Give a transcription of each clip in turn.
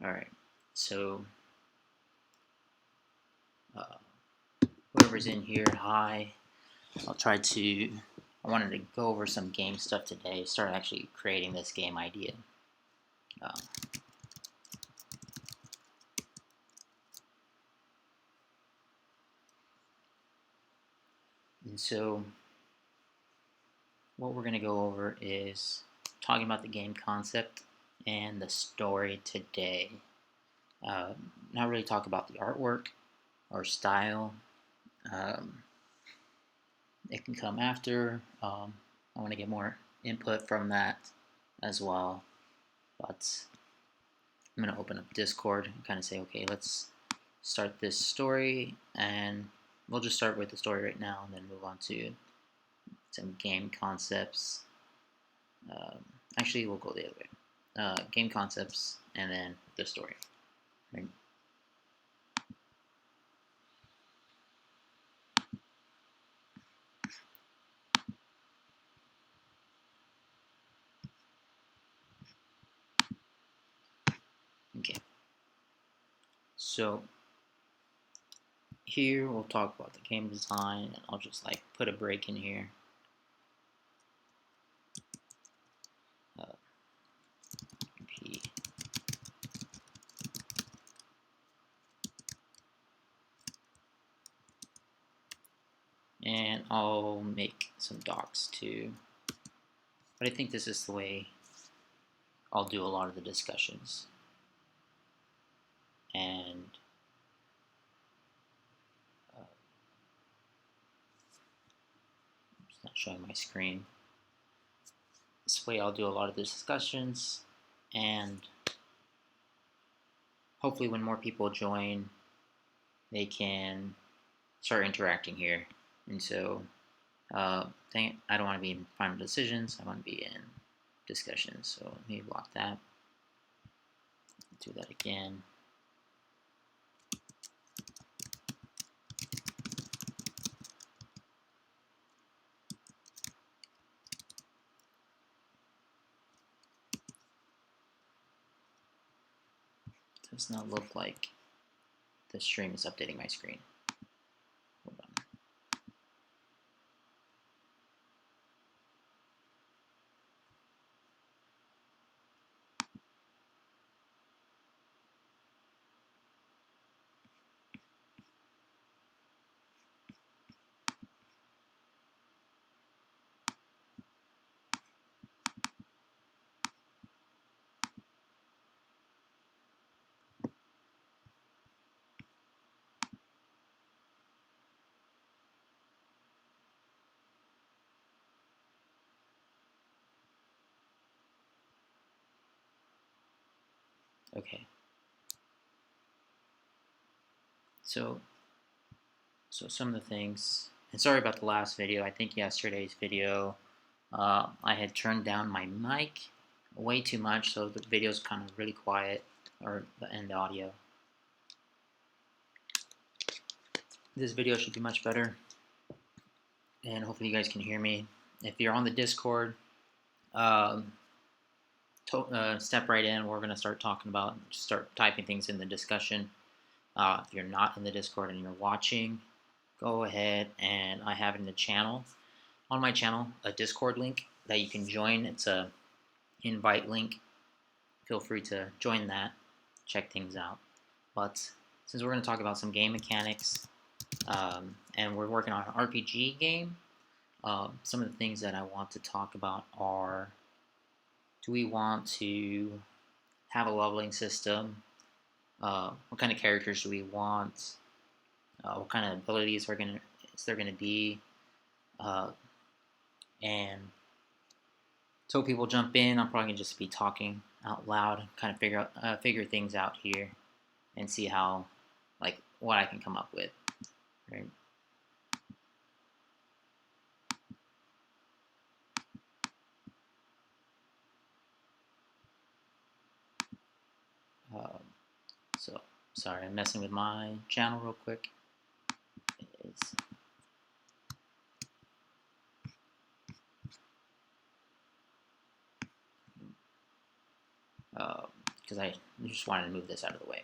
Alright, so uh, whoever's in here, hi. I wanted to go over some game stuff today, start actually creating this game idea. Um, and so what we're going to go over is talking about the game concept and the story today. Not really talk about the artwork or style. Um, it can come after. I want to get more input from that as well. But I'm going to open up Discord and kind of say, okay, let's start this story, and we'll just start with the story right now and then move on to some game concepts. Actually, we'll go the other way. Game concepts and then the story. Right? Okay. So here we'll talk about the game design, and I'll just like put a break in here. P. And I'll make some docs too. But I think this is the way I'll do a lot of the discussions. And it's not showing my screen. This way I'll do a lot of the discussions, and hopefully when more people join, they can start interacting here. And so I don't want to be in final decisions, I want to be in discussions. So let me block that. Do that again. Does not look like the stream is updating my screen. Hold on. Okay. So some of the things, and sorry about the last video. I think yesterday's video, I had turned down my mic way too much, so the video's kind of really quiet, and the audio. This video should be much better, and hopefully you guys can hear me. If you're on the Discord, step right in. We're going to start talking about, start typing things in the discussion. If you're not in the Discord and you're watching, go ahead, and I have in the channel, on my channel, a Discord link that you can join. It's a invite link. Feel free to join that, check things out. But since we're going to talk about some game mechanics, and we're working on an RPG game, some of the things that I want to talk about are, do we want to have a leveling system? What kind of characters do we want? What kind of abilities is there going to be? And so people jump in. I'm probably going to just be talking out loud, kind of figure things out here, and see how, like, what I can come up with, right? So, sorry, I'm messing with my channel real quick. It's, because I just wanted to move this out of the way.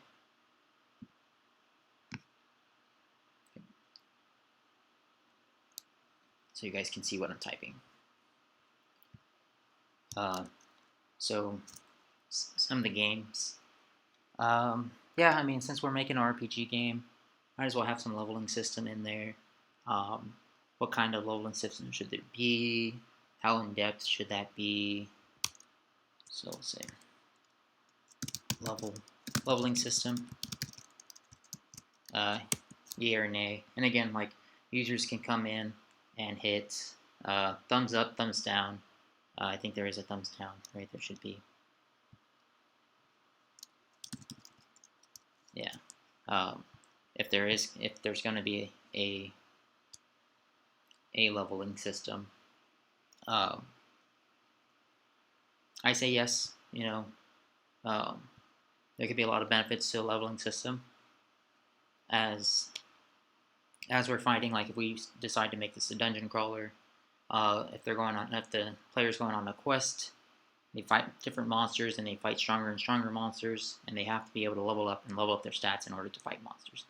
So you guys can see what I'm typing. So some of the games. Yeah, I mean, since we're making an RPG game, might as well have some leveling system in there. What kind of leveling system should there be? How in depth should that be? So we'll say leveling system. Yay or nay. And again, like users can come in and hit thumbs up, thumbs down. I think there is a thumbs down, right? There should be. Yeah. If there's going to be a leveling system, I say yes. You know, there could be a lot of benefits to a leveling system. As we're fighting, like if we decide to make this a dungeon crawler, if the player's going on a quest, they fight different monsters and they fight stronger and stronger monsters, and they have to be able to level up their stats in order to fight monsters.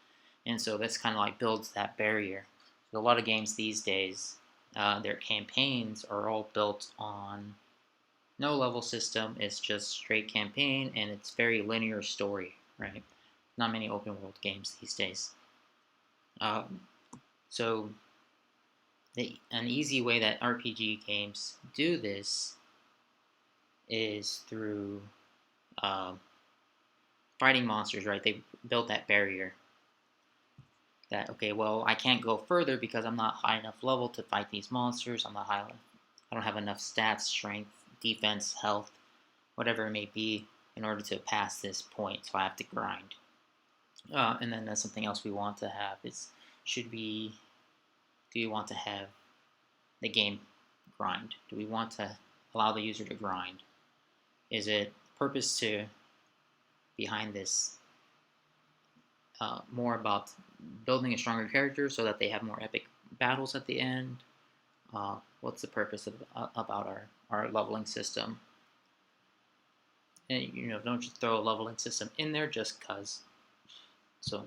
And so this kind of like builds that barrier. So a lot of games these days, their campaigns are all built on no level system. It's just straight campaign, and it's very linear story, right? Not many open world games these days. So an easy way that RPG games do this is through fighting monsters, right? They built that barrier that, okay, well, I can't go further because I'm not high enough level to fight these monsters. I'm not high enough. I don't have enough stats, strength, defense, health, whatever it may be, in order to pass this point. So I have to grind. And then that's something else we want to have is, do we want to have the game grind? Do we want to allow the user to grind? Is it purpose behind this more about building a stronger character so that they have more epic battles at the end? What's the purpose about our leveling system? And don't just throw a leveling system in there just cause. So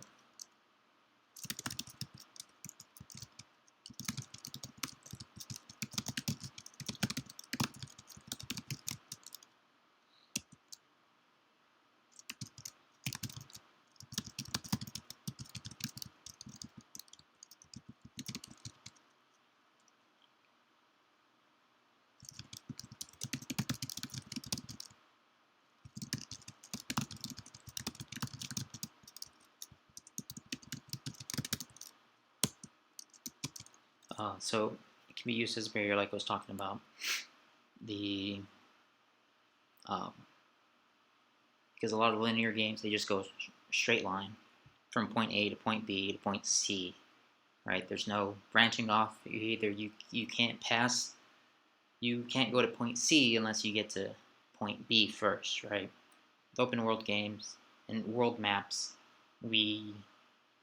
so it can be used as a barrier, like I was talking about. Because a lot of linear games, they just go straight line from point A to point B to point C, right? There's no branching off. You can't pass. You can't go to point C unless you get to point B first, right? With open world games and world maps, we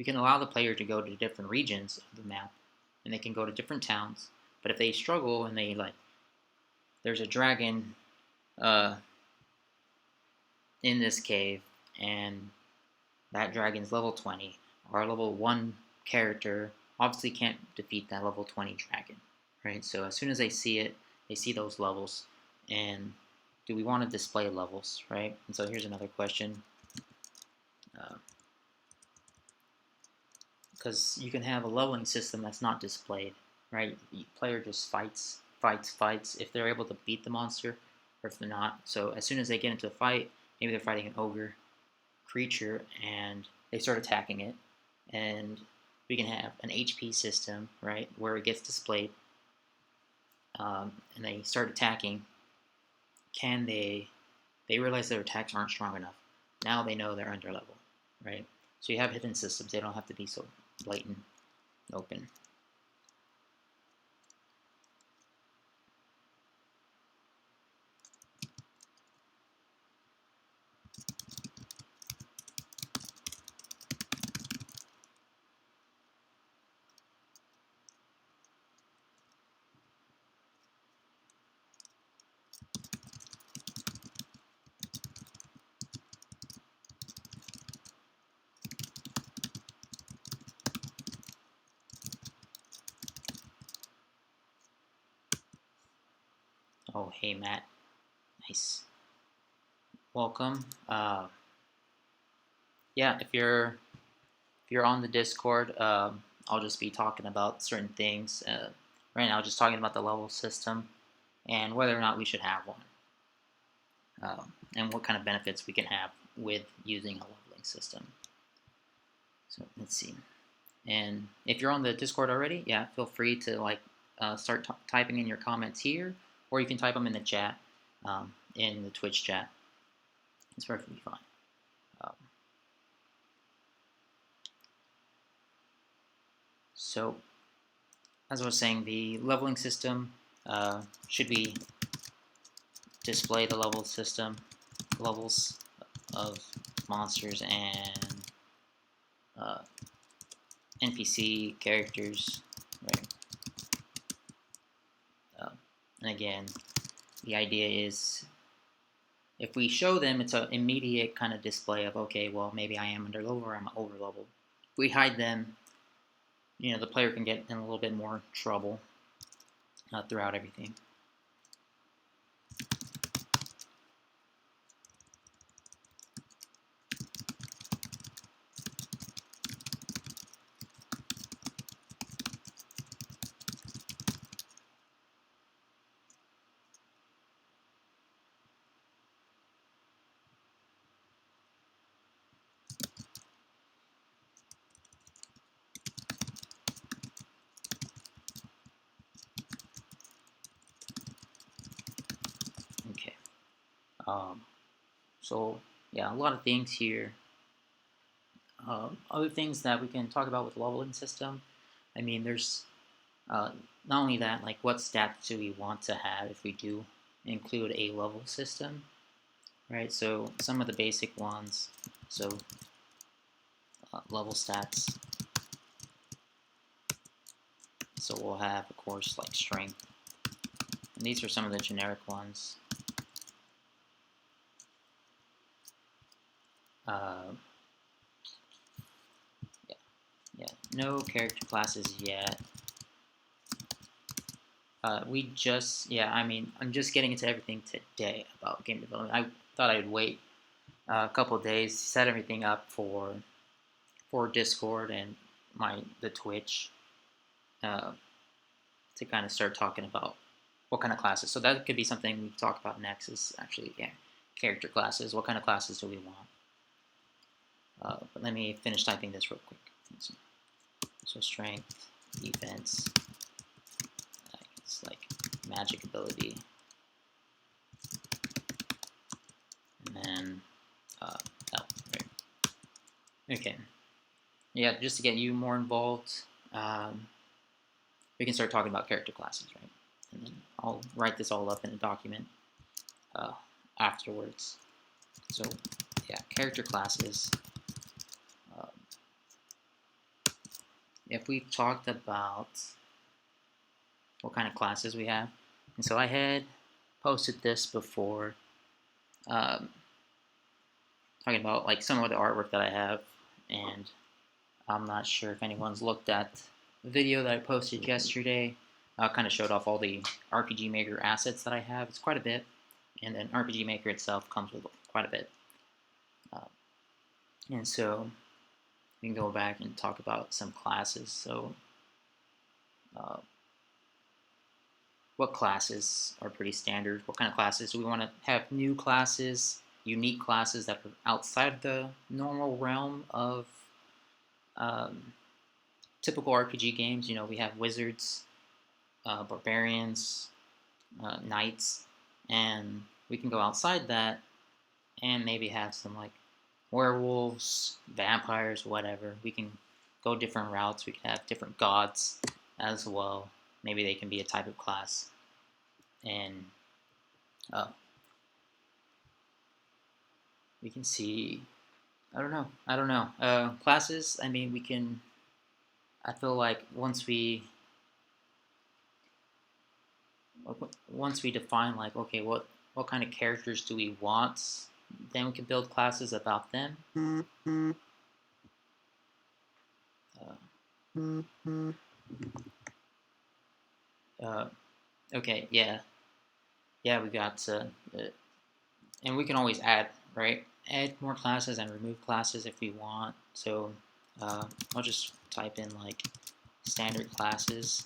can allow the player to go to different regions of the map, and they can go to different towns. But if they struggle and there's a dragon in this cave, and that dragon's level 20, our level 1 character obviously can't defeat that level 20 dragon, right? So as soon as they see it, they see those levels, and do we want to display levels, right? And so here's another question. Because you can have a leveling system that's not displayed, right? The player just fights. If they're able to beat the monster, or if they're not. So as soon as they get into a fight, maybe they're fighting an ogre creature, and they start attacking it, and we can have an HP system, right, where it gets displayed, and they start attacking. Can they realize their attacks aren't strong enough? Now they know they're under level, right? So you have hidden systems. They don't have to be so blatant, open. Oh, hey Matt, nice, welcome. Yeah, if you're on the Discord, I'll just be talking about certain things. Right now, just talking about the level system and whether or not we should have one, and what kind of benefits we can have with using a leveling system. So let's see. And if you're on the Discord already, yeah, feel free to start typing in your comments here, or you can type them in the chat, in the Twitch chat. It's perfectly fine. Um, so, as I was saying, the leveling system, should we display the levels of monsters and uh, NPC characters, right? And again, the idea is if we show them, it's an immediate kind of display of, okay, well, maybe I am under level or I'm over level. If we hide them, the player can get in a little bit more trouble throughout everything. Okay. So yeah, a lot of things here. Other things that we can talk about with leveling system. I mean, there's not only that, like what stats do we want to have if we do include a level system, right? So some of the basic ones. So level stats. So we'll have, of course, like strength. And these are some of the generic ones. Uh, yeah, no character classes yet. I'm just getting into everything today about game development. I thought I'd wait a couple of days, set everything up for Discord and the Twitch, uh, to kind of start talking about what kind of classes. So that could be something we talk about next. Is actually, yeah, character classes. What kind of classes do we want? But let me finish typing this real quick. So strength, defense. It's like magic ability, and then health. Right. Okay. Yeah, just to get you more involved, we can start talking about character classes, right? And then I'll write this all up in a document afterwards. So, yeah, character classes. Uh, if we've talked about what kind of classes we have, and so I had posted this before, talking about like some of the artwork that I have, and I'm not sure if anyone's looked at the video that I posted yesterday. Kind of showed off all the RPG Maker assets that I have. It's quite a bit, and then RPG Maker itself comes with quite a bit. And so we can go back and talk about some classes. So uh, what classes are pretty standard? What kind of classes do we want to have? New classes, unique classes that are outside the normal realm of um, typical RPG games. We have wizards, barbarians, knights, and we can go outside that and maybe have some like werewolves, vampires, whatever. We can go different routes. We can have different gods as well. Maybe they can be a type of class. And we can see, I don't know. Classes, I mean, I feel like once we define like, okay, what kind of characters do we want, then we can build classes about them. Okay, yeah. yeah, we got and we can always add, right? Add more classes and remove classes if we want. So I'll just type in like standard classes.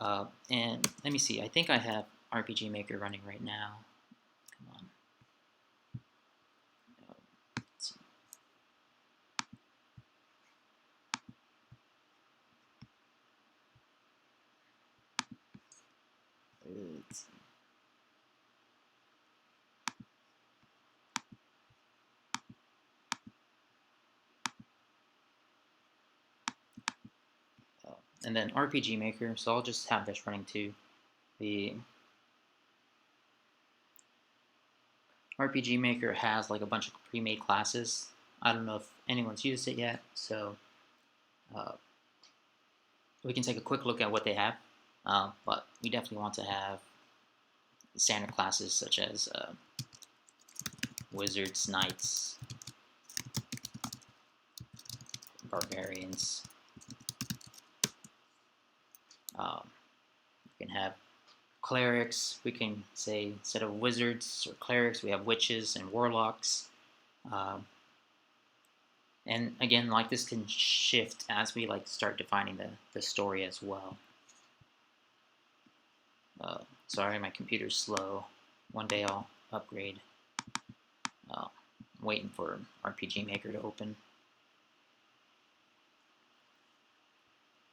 And let me see, I think I have RPG Maker running right now. Come on. Let's see. Let's see. And then RPG Maker, so I'll just have this running too. The RPG Maker has like a bunch of pre-made classes. I don't know if anyone's used it yet, so uh, we can take a quick look at what they have. But we definitely want to have standard classes such as wizards, knights, barbarians. We can have clerics. We can say instead of wizards or clerics, we have witches and warlocks. Um, and again, like this can shift as we like start defining the story as well. Sorry, my computer's slow. One day I'll upgrade. I'm waiting for RPG Maker to open.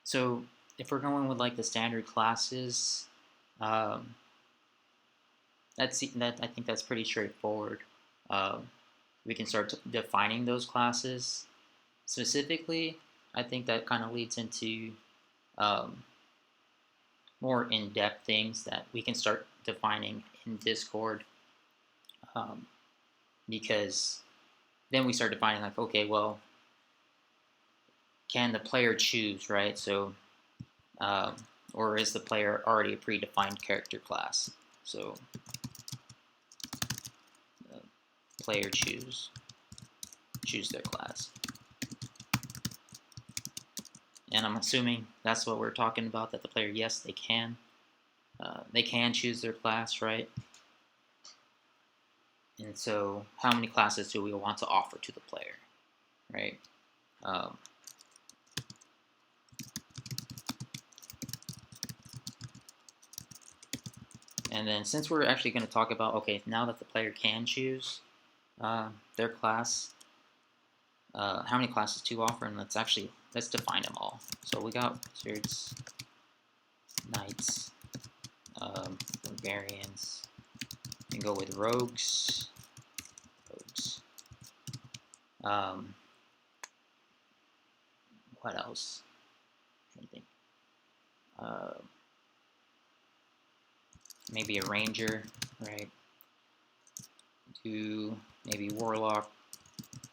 So if we're going with like the standard classes, that I think that's pretty straightforward. We can start defining those classes specifically. I think that kind of leads into more in-depth things that we can start defining in Discord, because then we start defining like, okay, well, can the player choose, right? So, or is the player already a predefined character class? So, player choose their class. And I'm assuming that's what we're talking about, that the player, yes, they can choose their class, right? And so how many classes do we want to offer to the player, right? And then since we're actually going to talk about, okay, now that the player can choose their class, how many classes to offer, and let's define them all. So we got wizards, knights, barbarians, and go with rogues. What else? I'm trying to think. Maybe a ranger, right? Do maybe warlock,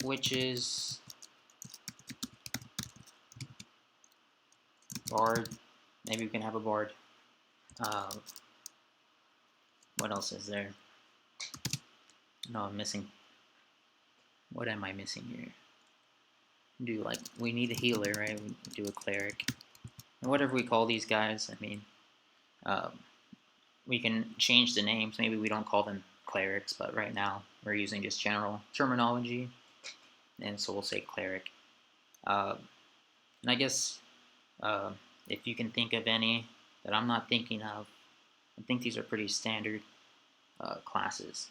witches, bard. Maybe we can have a bard. What else is there? No, I'm missing. What am I missing here? Do like, we need a healer, right? We do a cleric, and whatever we call these guys. I mean, we can change the names. Maybe we don't call them clerics, but right now we're using just general terminology, and so we'll say cleric. And I guess if you can think of any that I'm not thinking of, I think these are pretty standard classes.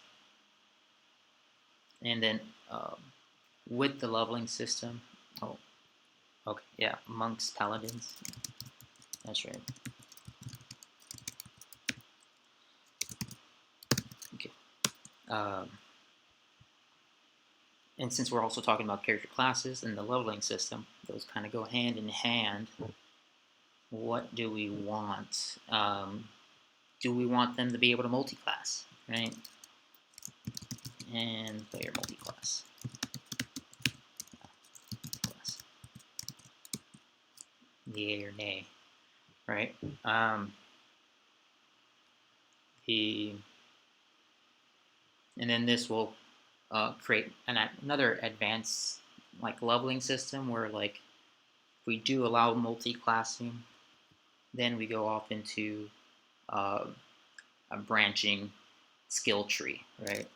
And then with the leveling system, oh, okay, yeah, monks, paladins, that's right. Okay. And since we're also talking about character classes and the leveling system, those kind of go hand in hand. What do we want? Do we want them to be able to multi-class, right? And player multi-class. Yay or nay, right? And then this will create another advanced like leveling system where like if we do allow multi-classing, then we go off into a a branching skill tree, right?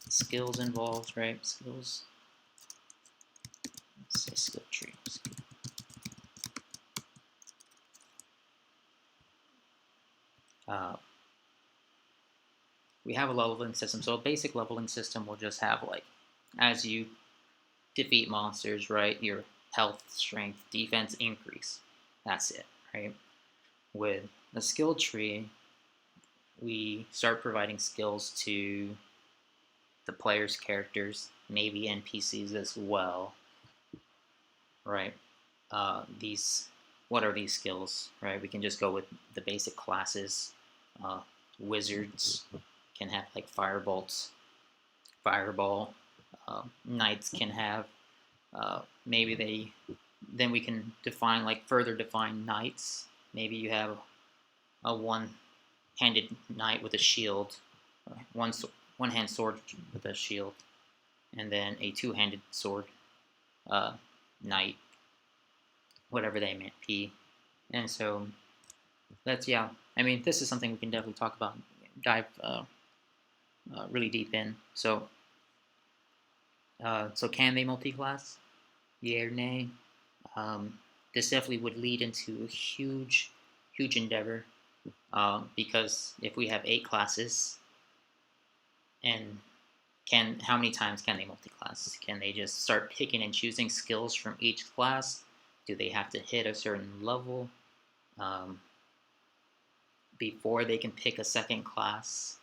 Skills involved, right? Skills. Let's say skill tree. We have a leveling system. So a basic leveling system will just have like, as you defeat monsters, right, your health, strength, defense increase. That's it, right? With the skill tree, we start providing skills to the player's characters, maybe NPCs as well, right? What are these skills, right? We can just go with the basic classes. Wizards can have like firebolts, fireball. Knights can have then we can define like further define knights. Maybe you have a one-handed knight with a shield, one-hand sword with a shield, and then a two-handed sword knight, whatever they may be. And so that's, yeah, I mean, this is something we can definitely talk about, dive really deep in. So can they multi-class? Yay or nay? This definitely would lead into a huge endeavor, because if we have 8 classes, and how many times can they multi-class? Can they just start picking and choosing skills from each class? Do they have to hit a certain level before they can pick a second class?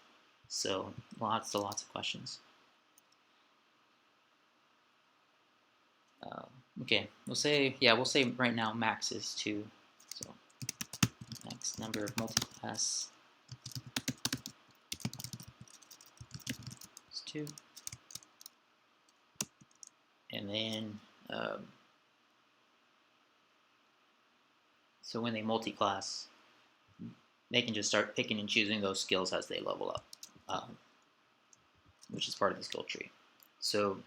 So lots of questions. Okay, we'll say right now max is 2. So max number of multi-class is 2. And then so when they multi-class, they can just start picking and choosing those skills as they level up, which is part of the skill tree. So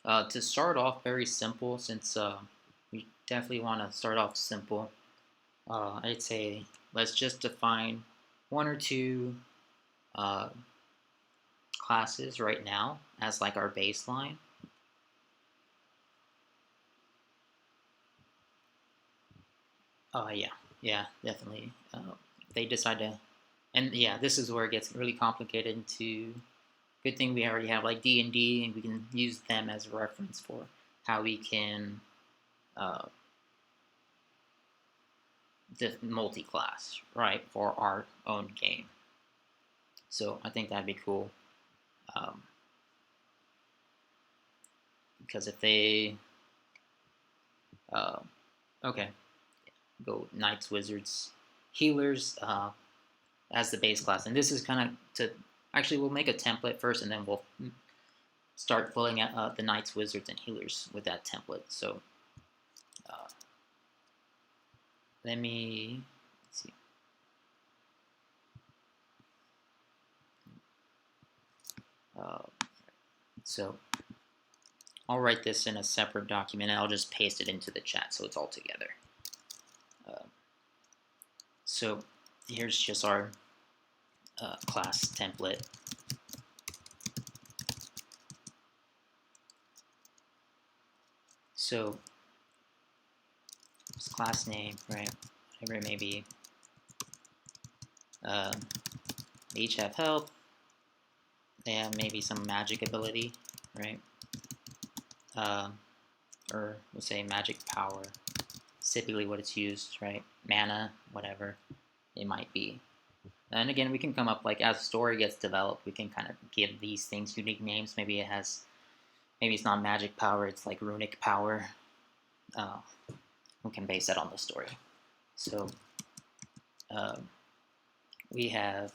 to start off very simple, since we definitely want to start off simple, I'd say let's just define 1 or 2 classes right now as like our baseline. Yeah, definitely. They decide to, and yeah, this is where it gets really complicated. Into good thing we already have like D&D, and we can use them as a reference for how we can multi-class, right, for our own game. So I think that'd be cool, because if they okay, go knights, wizards, healers as the base class. And this is kind of to, actually we'll make a template first, and then we'll start filling out the knights, wizards, and healers with that template. So let's see. So I'll write this in a separate document, and I'll just paste it into the chat so it's all together. So here's just our class template. So it's class name, right? Whatever it may be. They each have health. They have maybe some magic ability, right? Or we'll say magic power. It's typically what it's used, right? Mana, whatever it might be. And again, we can come up, like, as the story gets developed, we can kind of give these things unique names. Maybe it's not magic power, it's like runic power. We can base that on the story. So we have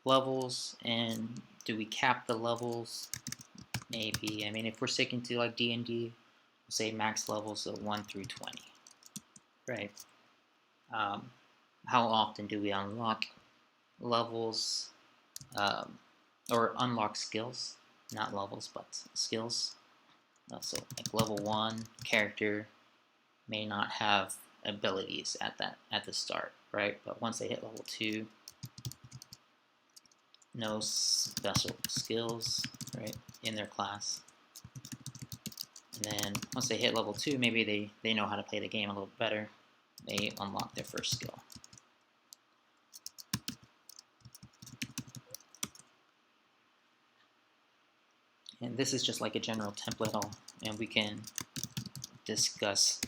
levels, and do we cap the levels? Maybe. I mean, if we're sticking to like D&D, we'll say max levels of 1 through 20, right? How often do we unlock levels, or unlock skills? Not levels, but skills. So like level 1 character may not have abilities at the start, right? But once they hit level 2, no special skills, right, in their class. And then once they hit level 2, maybe they know how to play the game a little better. They unlock their first skill. And this is just like a general template, and we can discuss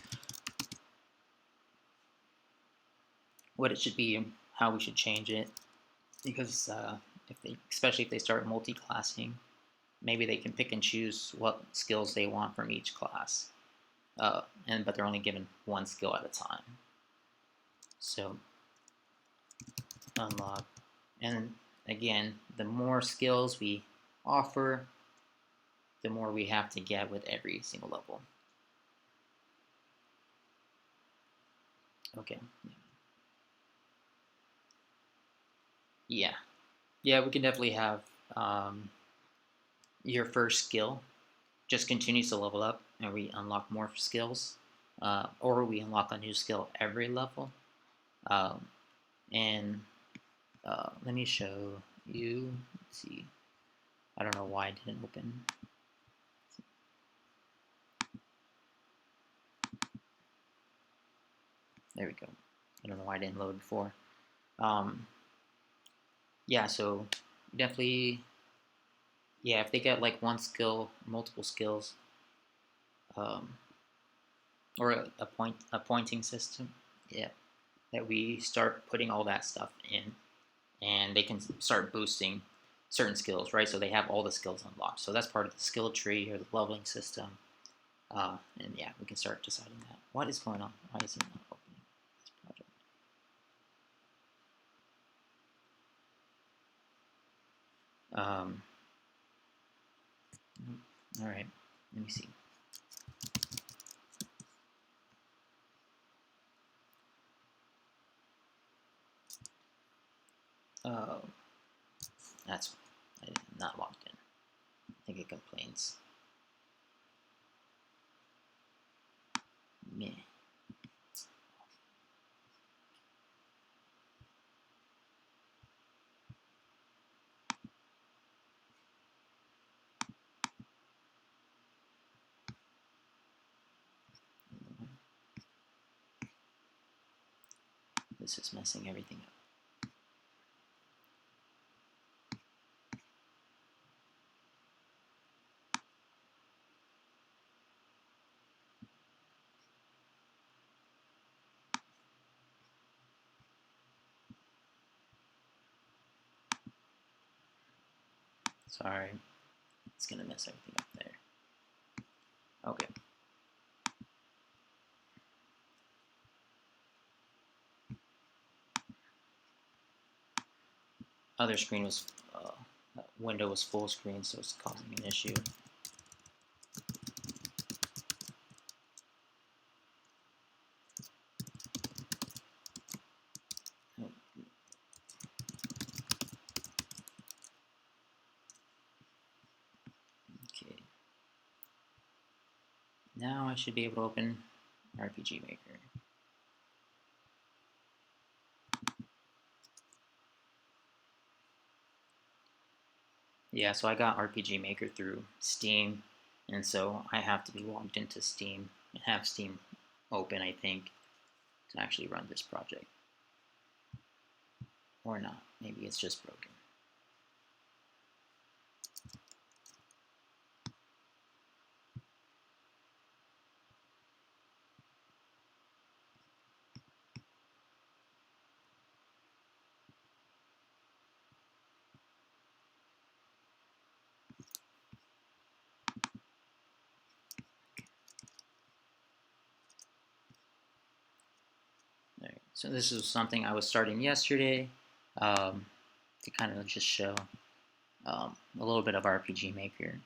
what it should be and how we should change it. Because especially if they start multi-classing, maybe they can pick and choose what skills they want from each class, but they're only given one skill at a time. So unlock, and again, the more skills we offer, the more we have to get with every single level. Okay. Yeah, we can definitely have your first skill just continues to level up, and we unlock more skills, or we unlock a new skill every level. And let me show you. Let's see. I don't know why it didn't open. There we go. I don't know why it didn't load before. Yeah, so definitely, yeah, if they get like one skill, multiple skills, um, or a pointing system, yeah, that we start putting all that stuff in, and they can start boosting certain skills, right? So they have all the skills unlocked. So that's part of the skill tree or the leveling system. And yeah, we can start deciding that. What is going on? Why is it not opening this project? All right, let me see. Uh, that's I did not logged in. I think it complains. Meh. This is messing everything up. Sorry, it's gonna mess everything up there. Okay. Other screen was window was full screen, so it's causing an issue. Okay. Now I should be able to open RPG Maker. Yeah, so I got RPG Maker through Steam, and so I have to be logged into Steam and have Steam open, I think, to actually run this project. Or not. Maybe it's just broken. Right. So this is something I was starting yesterday to kind of just show a little bit of RPG Maker.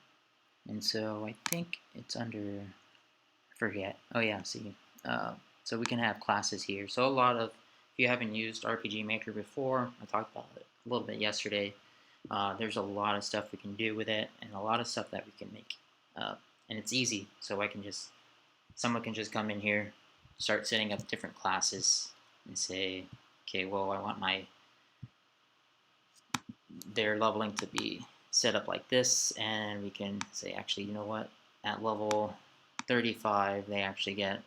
And so I think it's under, I forget. Oh yeah, see. So we can have classes here. So if you haven't used RPG Maker before, I talked about it a little bit yesterday. There's a lot of stuff we can do with it, and a lot of stuff that we can make and it's easy. So someone can just come in here, start setting up different classes, and say, okay, well, I want their leveling to be set up like this, and we can say, actually, you know what? At level 35, they actually get,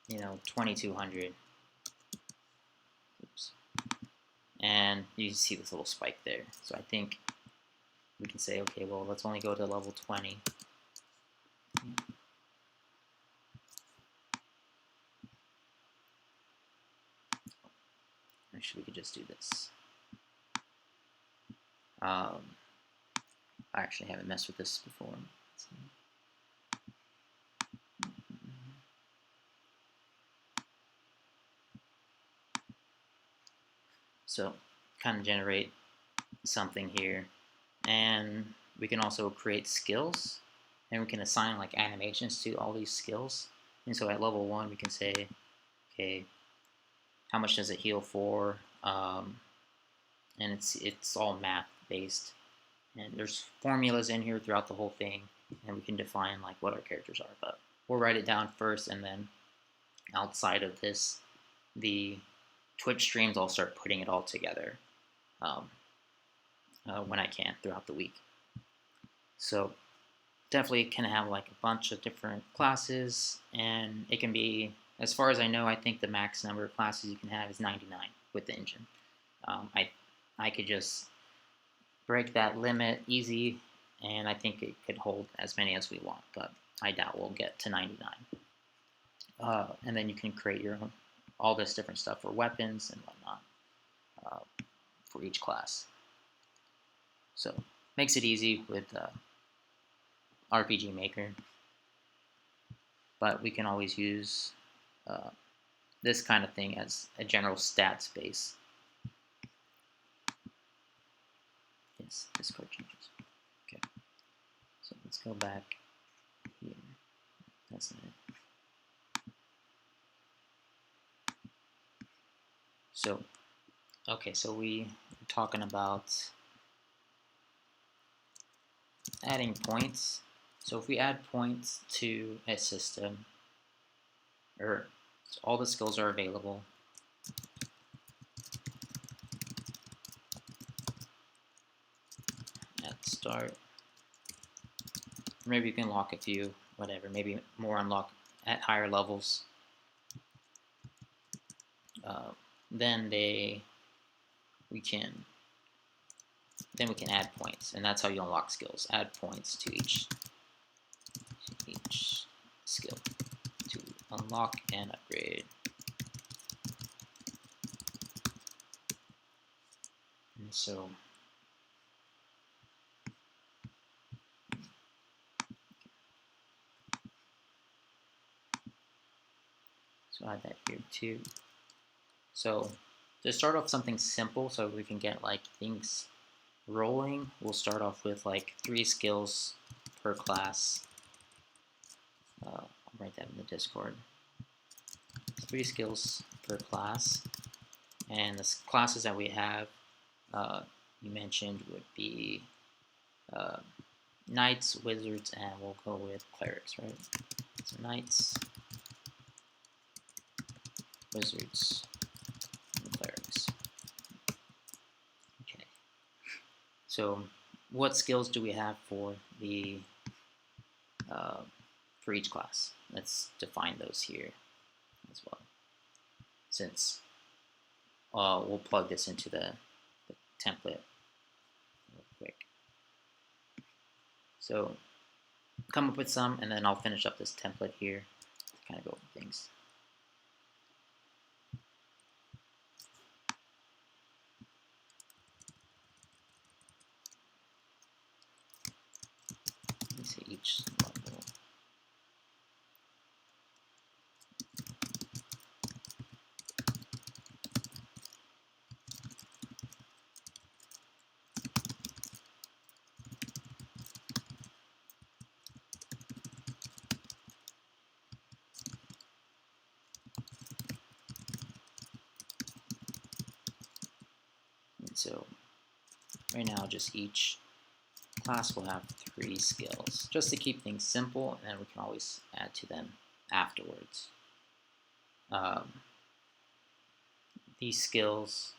2200. Oops. And you see this little spike there. So I think we can say, okay, well, let's only go to level 20. Actually, we could just do this. I actually haven't messed with this before. So kind of generate something here, and we can also create skills, and we can assign like animations to all these skills. And so at level 1 we can say, okay, how much does it heal for, and it's all math based, and there's formulas in here throughout the whole thing, and we can define like what our characters are, but we'll write it down first, and then outside of this, the Twitch streams, I'll start putting it all together when I can throughout the week. So definitely can have like a bunch of different classes, and it can be, as far as I know, I think the max number of classes you can have is 99 with the engine. I could just break that limit easy, and I think it could hold as many as we want, but I doubt we'll get to 99. And then you can create your own, all this different stuff for weapons and whatnot for each class. So makes it easy with RPG Maker, but we can always use this kind of thing as a general stats base. Yes, Discord changes. Okay, so let's go back here. That's not it. So, okay, so we were talking about adding points. So if we add points to a system, or all the skills are available, at start, maybe you can lock a few, whatever, maybe more unlock at higher levels. Then we can add points, and that's how you unlock skills. Add points to each skill to unlock and upgrade. And so add that here too. So to start off something simple, so we can get like things rolling, we'll start off with like 3 skills per class. I'll write that in the Discord. 3 skills per class, and the classes that we have, you mentioned, would be knights, wizards, and we'll go with clerics, right? So knights, wizards, and clerics. Okay. So what skills do we have for the for each class? Let's define those here as well, since we'll plug this into the template real quick. So come up with some, and then I'll finish up this template here to kind of go over things. Let me see each level. And so right now, just each class will have 3 skills, just to keep things simple, and then we can always add to them afterwards. These skills,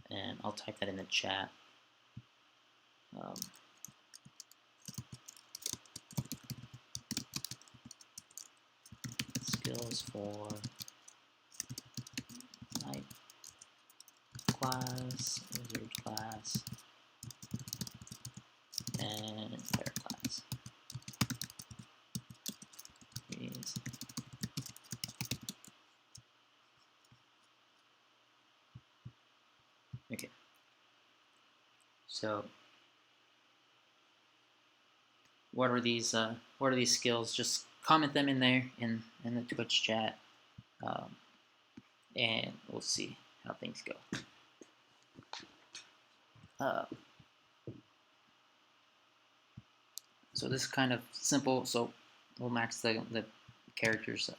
and I'll type that in the chat. Skills for knight class, wizard class, and player class. These. Okay. So, what are these skills? Just comment them in there in the Twitch chat, and we'll see how things go. So this is kind of simple. So we'll max the characters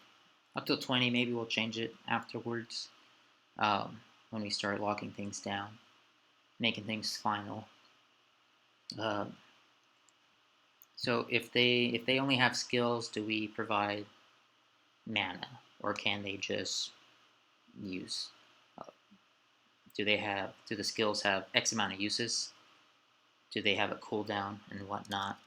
up to 20. Maybe we'll change it afterwards when we start locking things down, making things final. So if they only have skills, do we provide mana, or can they just use? Do the skills have X amount of uses? Do they have a cooldown and whatnot?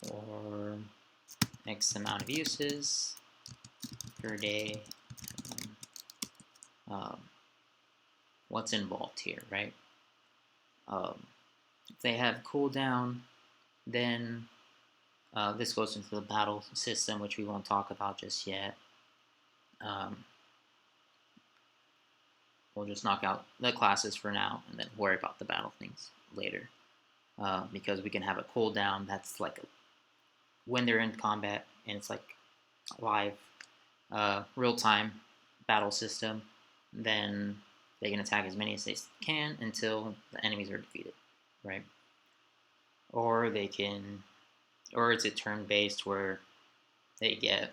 Or X amount of uses per day. What's involved here, right? If they have cooldown, then this goes into the battle system, which we won't talk about just yet. We'll just knock out the classes for now, and then worry about the battle things later. Because we can have a cooldown that's like when they're in combat, and it's like live, real-time battle system. Then they can attack as many as they can until the enemies are defeated, right? Or they can, or it's a turn-based where they get,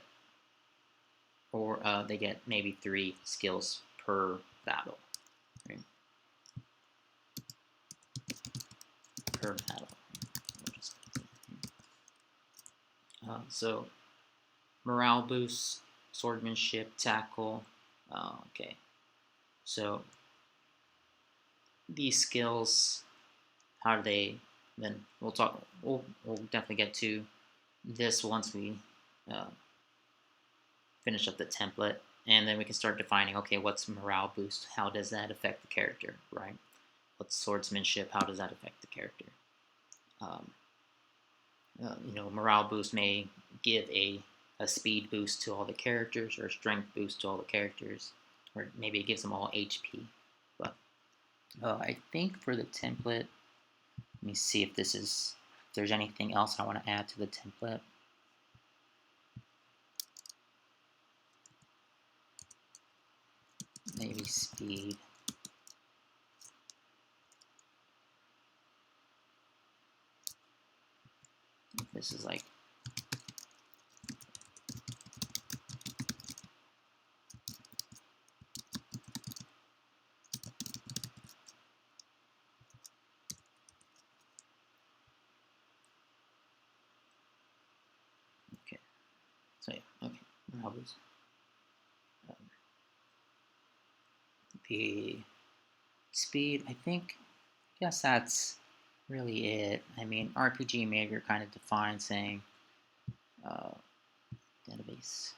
they get maybe 3 skills per battle, right? Per battle. So morale boost, swordsmanship, tackle. Okay, so these skills, how do they? Then we'll talk. We'll definitely get to this once we finish up the template, and then we can start defining. Okay, what's morale boost? How does that affect the character? Right? What's swordsmanship? How does that affect the character? Morale boost may give a speed boost to all the characters, or a strength boost to all the characters, or maybe it gives them all HP. But I think for the template, let me see if there's anything else I want to add to the template. Maybe speed. This is like okay. So yeah, okay. The speed, I guess that's really it. I mean, RPG Maker kind of defines saying database.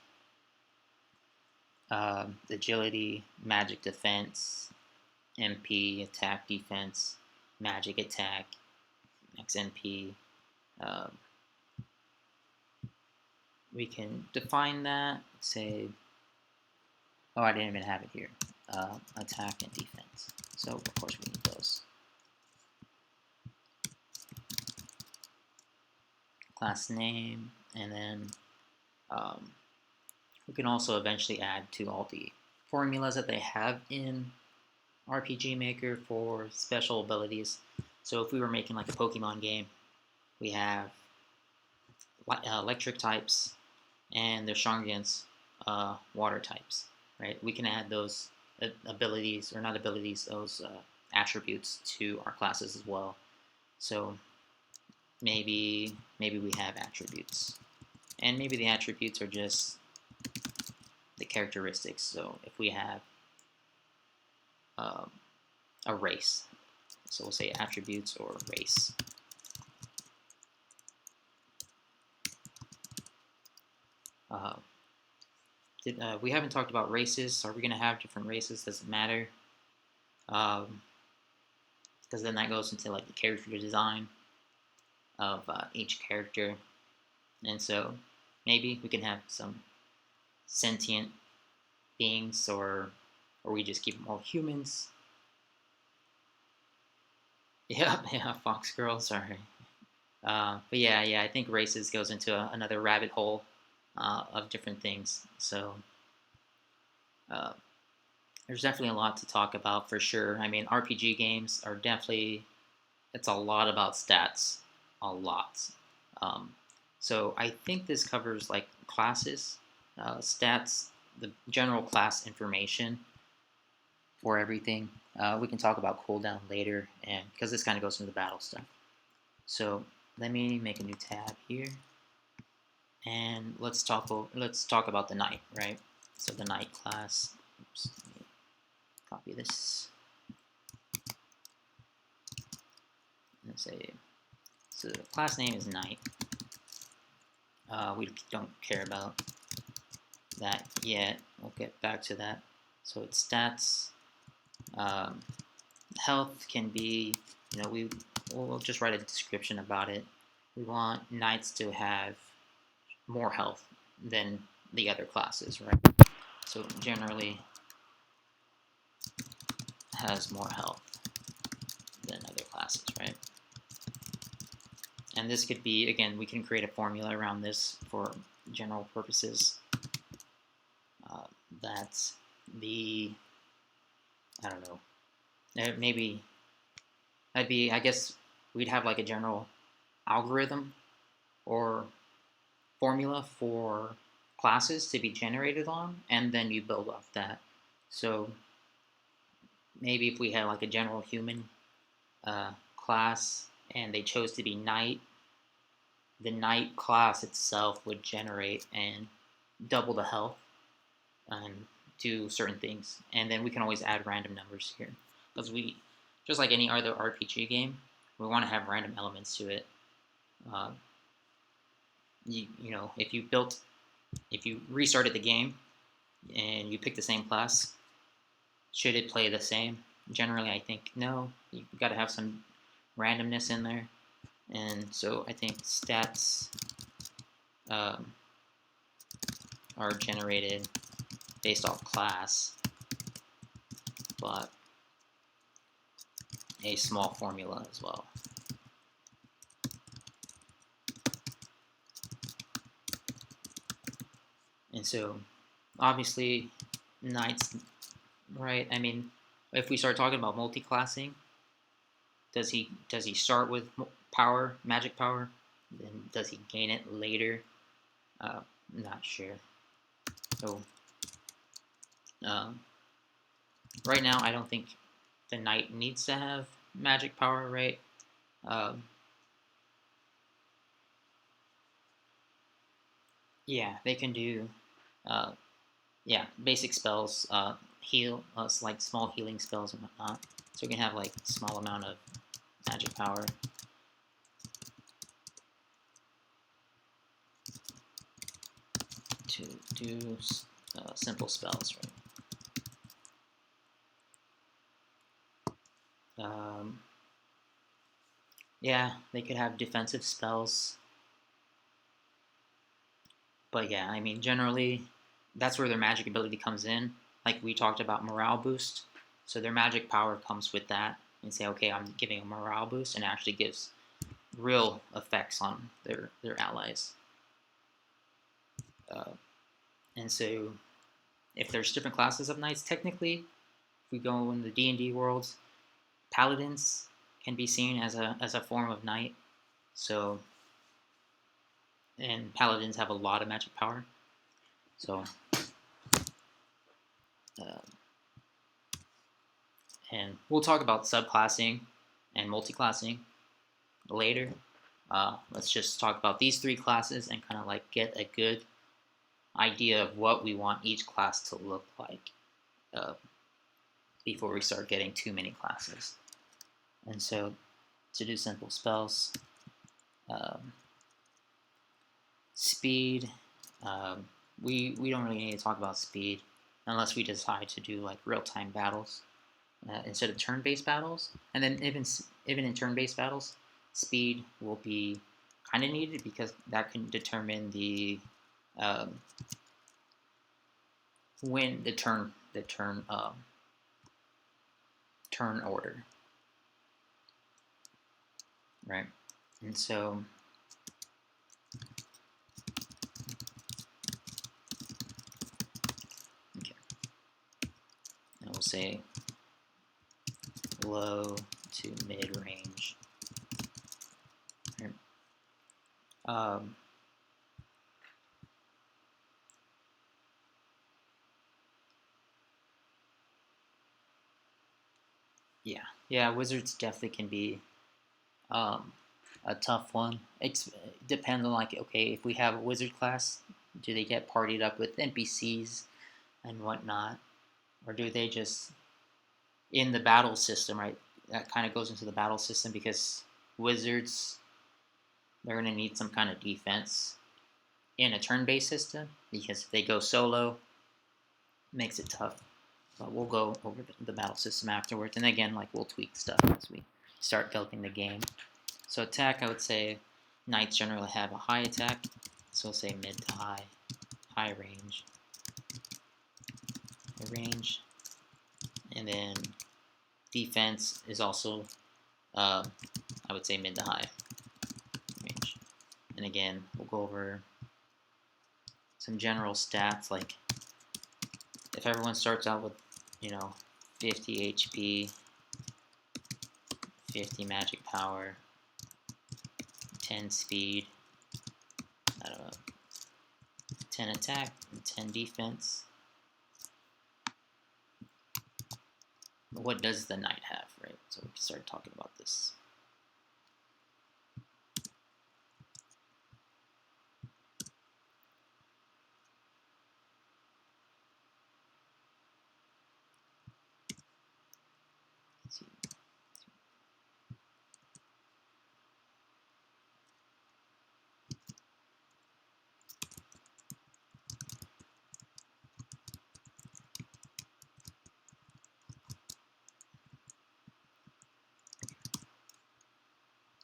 Agility, magic defense, MP, attack defense, magic attack, XMP. We can define that, say, oh, I didn't even have it here. Attack and defense. So, of course, we need those. Class name, and then we can also eventually add to all the formulas that they have in RPG Maker for special abilities. So if we were making like a Pokemon game, we have electric types, and they're strong against water types, right? We can add those abilities, or not abilities, those attributes to our classes as well. So maybe we have attributes, and maybe the attributes are just the characteristics. So if we have um, a race, so we'll say attributes or race. We haven't talked about races. Are we going to have different races? Does it matter? Because then that goes into like the character design of each character, and so maybe we can have some sentient beings, or we just keep them all humans. Yeah, yeah, Fox Girl. Sorry, but yeah, I think races goes into another rabbit hole of different things. So uh, there's definitely a lot to talk about for sure. I mean, RPG games are definitely, it's a lot about stats, a lot. Um, so I think this covers like classes, stats, the general class information for everything. We can talk about cooldown later, and because this kind of goes into the battle stuff. So let me make a new tab here, and let's talk about the knight, right? So the knight class. Oops, let me copy this. Let's say, so the class name is knight. We don't care about that yet. We'll get back to that. So it's stats. Health can be, we'll just write a description about it. We want knights to have more health than the other classes, right? So generally has more health than other classes, right? And this could be, again, we can create a formula around this for general purposes. That's the, I don't know, maybe that'd be, I guess we'd have like a general algorithm or formula for classes to be generated on, and then you build off that. So maybe if we had like a general human class and they chose to be knight, the knight class itself would generate and double the health and do certain things. And then we can always add random numbers here, because we, just like any other RPG game, we want to have random elements to it. If you restarted the game and you pick the same class, should it play the same? Generally, I think no. You got to have some randomness in there, and so I think stats are generated based off class, but a small formula as well. And so, obviously, knights, right? I mean, if we start talking about multi-classing, does he start with power, magic power? Then does he gain it later? Not sure. So, right now, I don't think the knight needs to have magic power, right? Yeah, they can do, basic spells, heal, like small healing spells and whatnot. So we can have like small amount of magic power. To do simple spells, right? Yeah, they could have defensive spells. But yeah, I mean, generally, that's where their magic ability comes in. Like we talked about morale boost. So their magic power comes with that. And say, okay, I'm giving a morale boost, and it actually gives real effects on their allies. And so, if there's different classes of knights, technically, if we go in the D&D worlds, paladins can be seen as a form of knight. So, and paladins have a lot of magic power. So, and we'll talk about subclassing and multiclassing later. Let's just talk about these three classes and kind of like get a good idea of what we want each class to look like before we start getting too many classes. And so to do simple spells, speed, we don't really need to talk about speed unless we decide to do like real-time battles instead of turn-based battles. And then even in turn-based battles, speed will be kind of needed because that can determine the when the turn order, right? And so okay, and we'll say low to mid range. Right? Yeah, wizards definitely can be a tough one. It depends on like, okay, if we have a wizard class, do they get partied up with NPCs and whatnot, or do they just in the battle system, right? That kind of goes into the battle system because wizards, they're going to need some kind of defense in a turn-based system because if they go solo, it makes it tough. But we'll go over the battle system afterwards, and again, like we'll tweak stuff as we start building the game. So attack, I would say knights generally have a high attack, so we'll say mid to high range, and then defense is also, I would say mid to high range. And again, we'll go over some general stats, like if everyone starts out with, 50 HP, 50 magic power, 10 speed, I don't know, 10 attack, and 10 defense. But what does the knight have, right? So we can start talking about this. Let's see.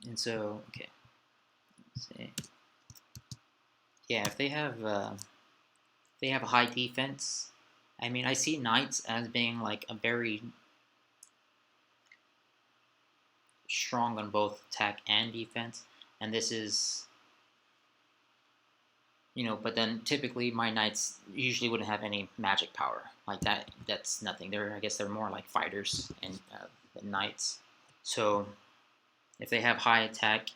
And so, okay, let's see. Yeah, if they have a high defense, I mean, I see knights as being like a very strong on both attack and defense, and this is, but then typically my knights usually wouldn't have any magic power like that. That's nothing. I guess they're more like fighters and than knights. So if they have high attack,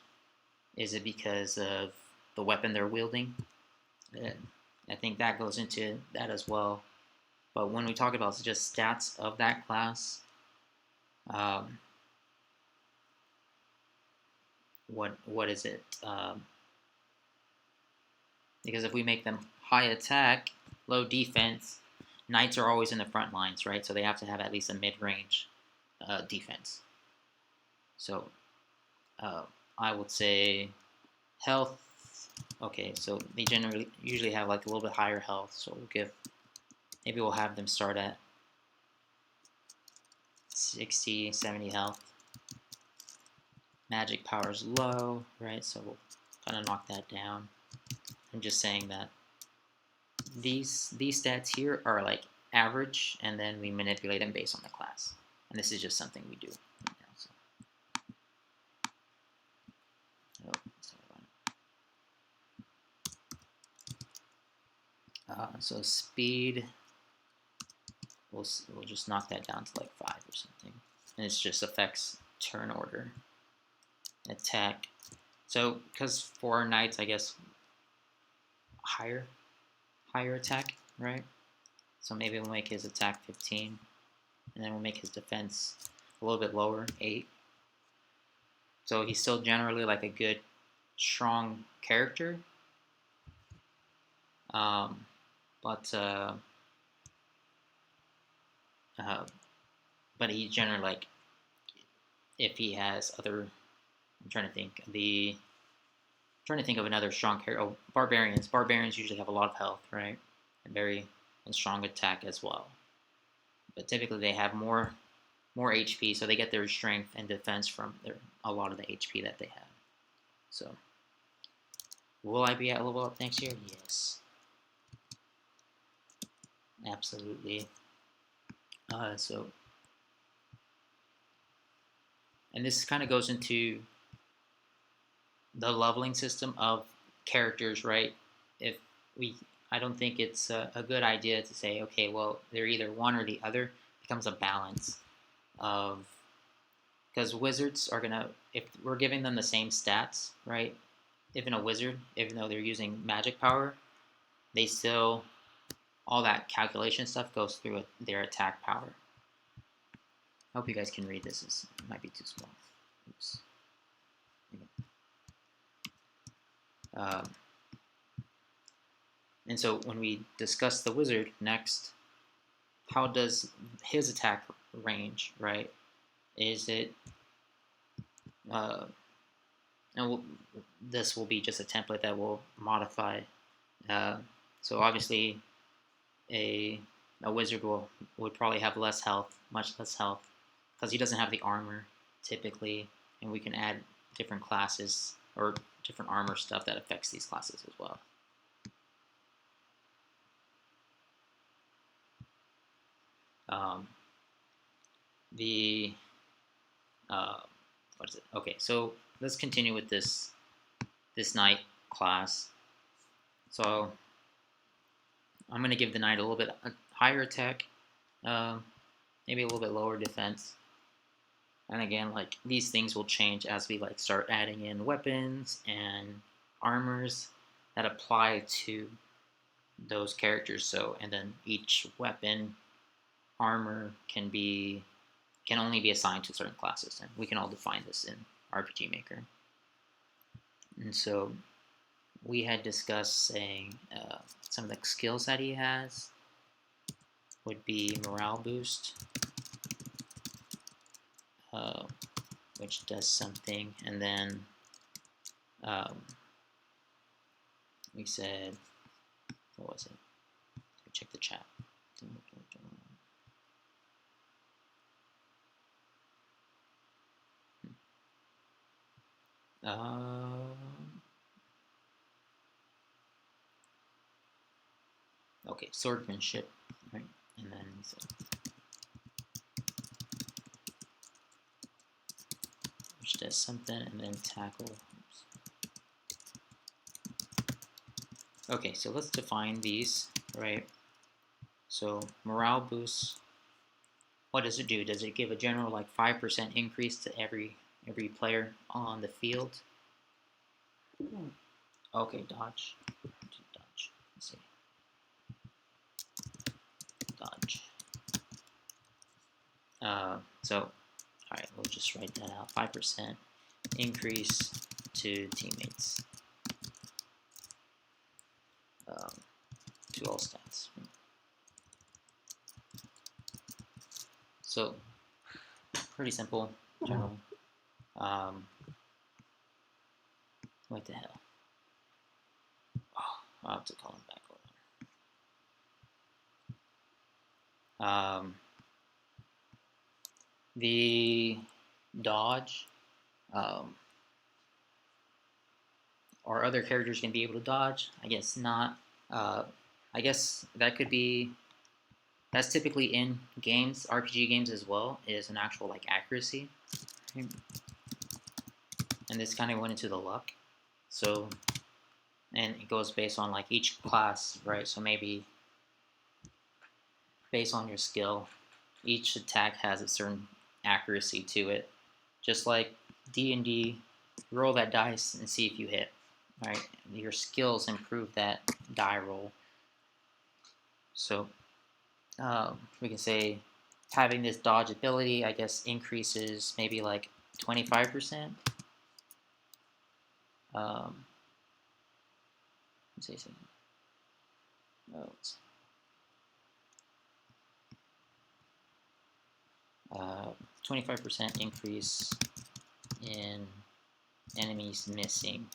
is it because of the weapon they're wielding? I think that goes into that as well. But when we talk about just stats of that class, what is it? Because if we make them high attack, low defense, knights are always in the front lines, right? So they have to have at least a mid-range defense. So I would say health. Okay, so they usually have like a little bit higher health. So maybe we'll have them start at 60, 70 health. Magic power is low, right? So we'll kind of knock that down. I'm just saying that these stats here are like average, and then we manipulate them based on the class. And this is just something we do. So speed, we'll just knock that down to like 5 or something. And it just affects turn order. Attack. So because for our knights, I guess higher higher attack, right? So maybe we'll make his attack 15, and then we'll make his defense a little bit lower, 8. So he's still generally like a good, strong character. But he generally, like, if he has other, I'm trying to think of another strong character. Oh, barbarians. Barbarians usually have a lot of health, right? And strong attack as well. But typically they have more HP, so they get their strength and defense from a lot of the HP that they have. So, will I be at level up next year? Yes, absolutely. And this kind of goes into the leveling system of characters, right? I don't think it's a good idea to say, okay, well, they're either one or the other. It becomes a balance of, because wizards are gonna, if we're giving them the same stats, right? Even a wizard, even though they're using magic power, they still, all that calculation stuff goes through their attack power. I hope you guys can read this. It might be too small. Oops. And so when we discuss the wizard next, how does his attack range, right? Is it, this will be just a template that we'll modify. So obviously, a wizard would probably have less health, much less health, because he doesn't have the armor typically, and we can add different classes or different armor stuff that affects these classes as well. What is it? Okay, so let's continue with this knight class. So I'm going to give the knight a little bit higher attack, maybe a little bit lower defense. And again, like, these things will change as we like start adding in weapons and armors that apply to those characters. So, and then each weapon, armor can only be assigned to certain classes, and we can all define this in RPG Maker. And so we had discussed saying some of the skills that he has would be morale boost, which does something, and then we said, what was it? Check the chat. Okay, swordsmanship, right? And then so, which does something, and then tackle. Oops. Okay, so let's define these, right? So morale boost, what does it do? Does it give a general like 5% increase to every player on the field? Okay, dodge. Let's see. Dodge. So, all right, we'll just write that out. 5% increase to teammates. To all stats. So, pretty simple, general. What the hell? Oh, I'll have to call him back over. The dodge, are other characters going to be able to dodge? I guess not. I guess that could be, that's typically in games, RPG games as well, is an actual like accuracy. And this kind of went into the luck. So, and it goes based on like each class, right? So maybe based on your skill, each attack has a certain accuracy to it. Just like D&D, roll that dice and see if you hit, right? Your skills improve that die roll. So we can say having this dodge ability, I guess, increases maybe like 25%. Let's say something. Oh, 25% increase in enemies missing.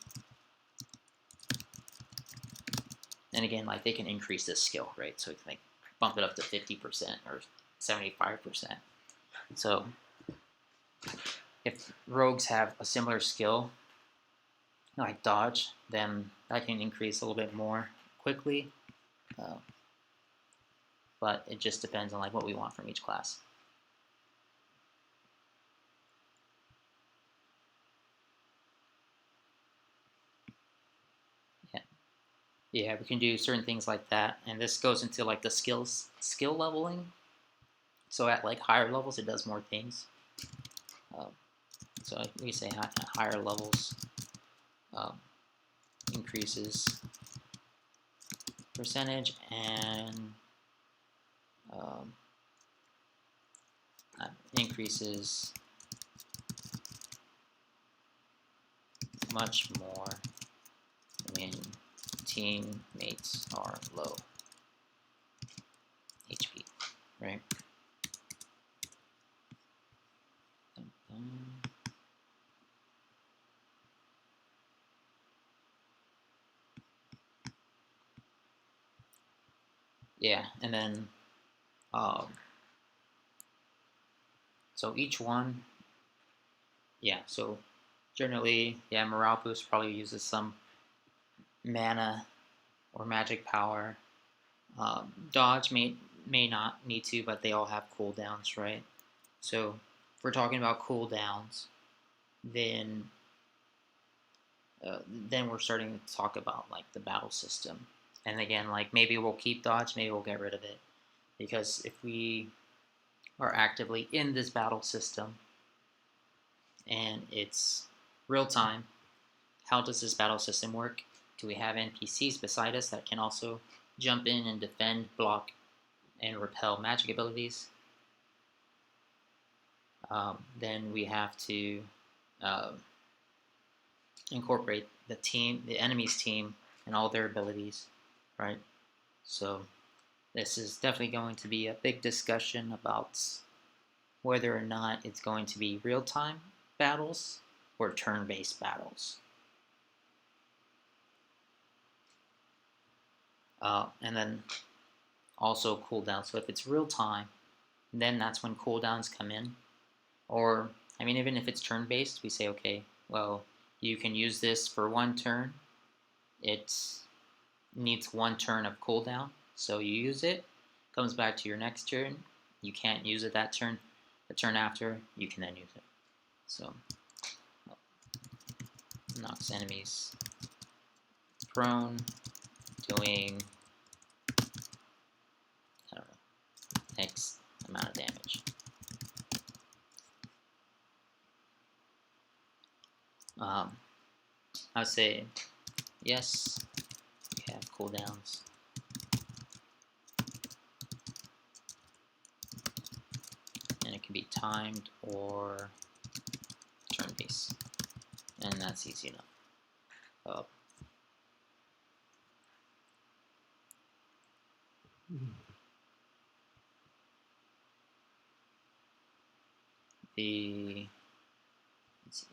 And again, like they can increase this skill, right? So we can like bump it up to 50% or 75%. So if rogues have a similar skill, like dodge, then that can increase a little bit more quickly. But it just depends on like what we want from each class. Yeah, we can do certain things like that, and this goes into like the skill leveling. So at like higher levels, it does more things. So we say at higher levels, increases percentage and increases much more when teammates are low HP, right? Yeah, and then so each one, yeah, so generally, yeah, morale boost probably uses some mana or magic power. Dodge may not need to, but they all have cooldowns, right? So if we're talking about cooldowns, then then we're starting to talk about like the battle system. And again, like maybe we'll keep dodge, maybe we'll get rid of it, because if we are actively in this battle system and it's real time, how does this battle system work? Do we have NPCs beside us that can also jump in and defend, block, and repel magic abilities? Then we have to uh, incorporate the enemy's team, and all their abilities, right? So this is definitely going to be a big discussion about whether or not it's going to be real-time battles or turn-based battles. And then also cooldown. So if it's real-time, then that's when cooldowns come in. Or, I mean, even if it's turn-based, we say, okay, well, you can use this for one turn. It needs one turn of cooldown. So you use it, comes back to your next turn. You can't use it that turn. The turn after, you can then use it. So, knocks enemies prone, doing, I don't know, X amount of damage. I would say yes, we have cooldowns. And it can be timed or turn-based. And that's easy enough. The let's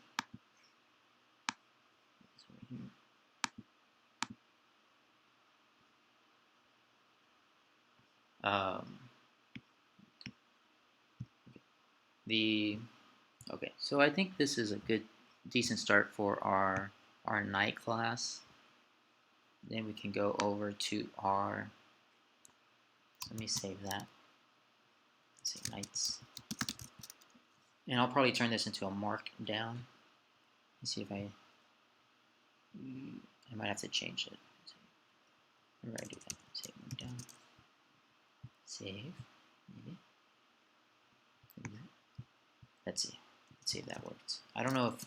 see. Okay, so I think this is a decent start for our knight class. Then we can go over to our, let me save that. Let's see, knights. And I'll probably turn this into a markdown. Let's see if I might have to change it. Where do I do that? Save markdown. Save, maybe. Let's see. Let's see if that works. I don't know if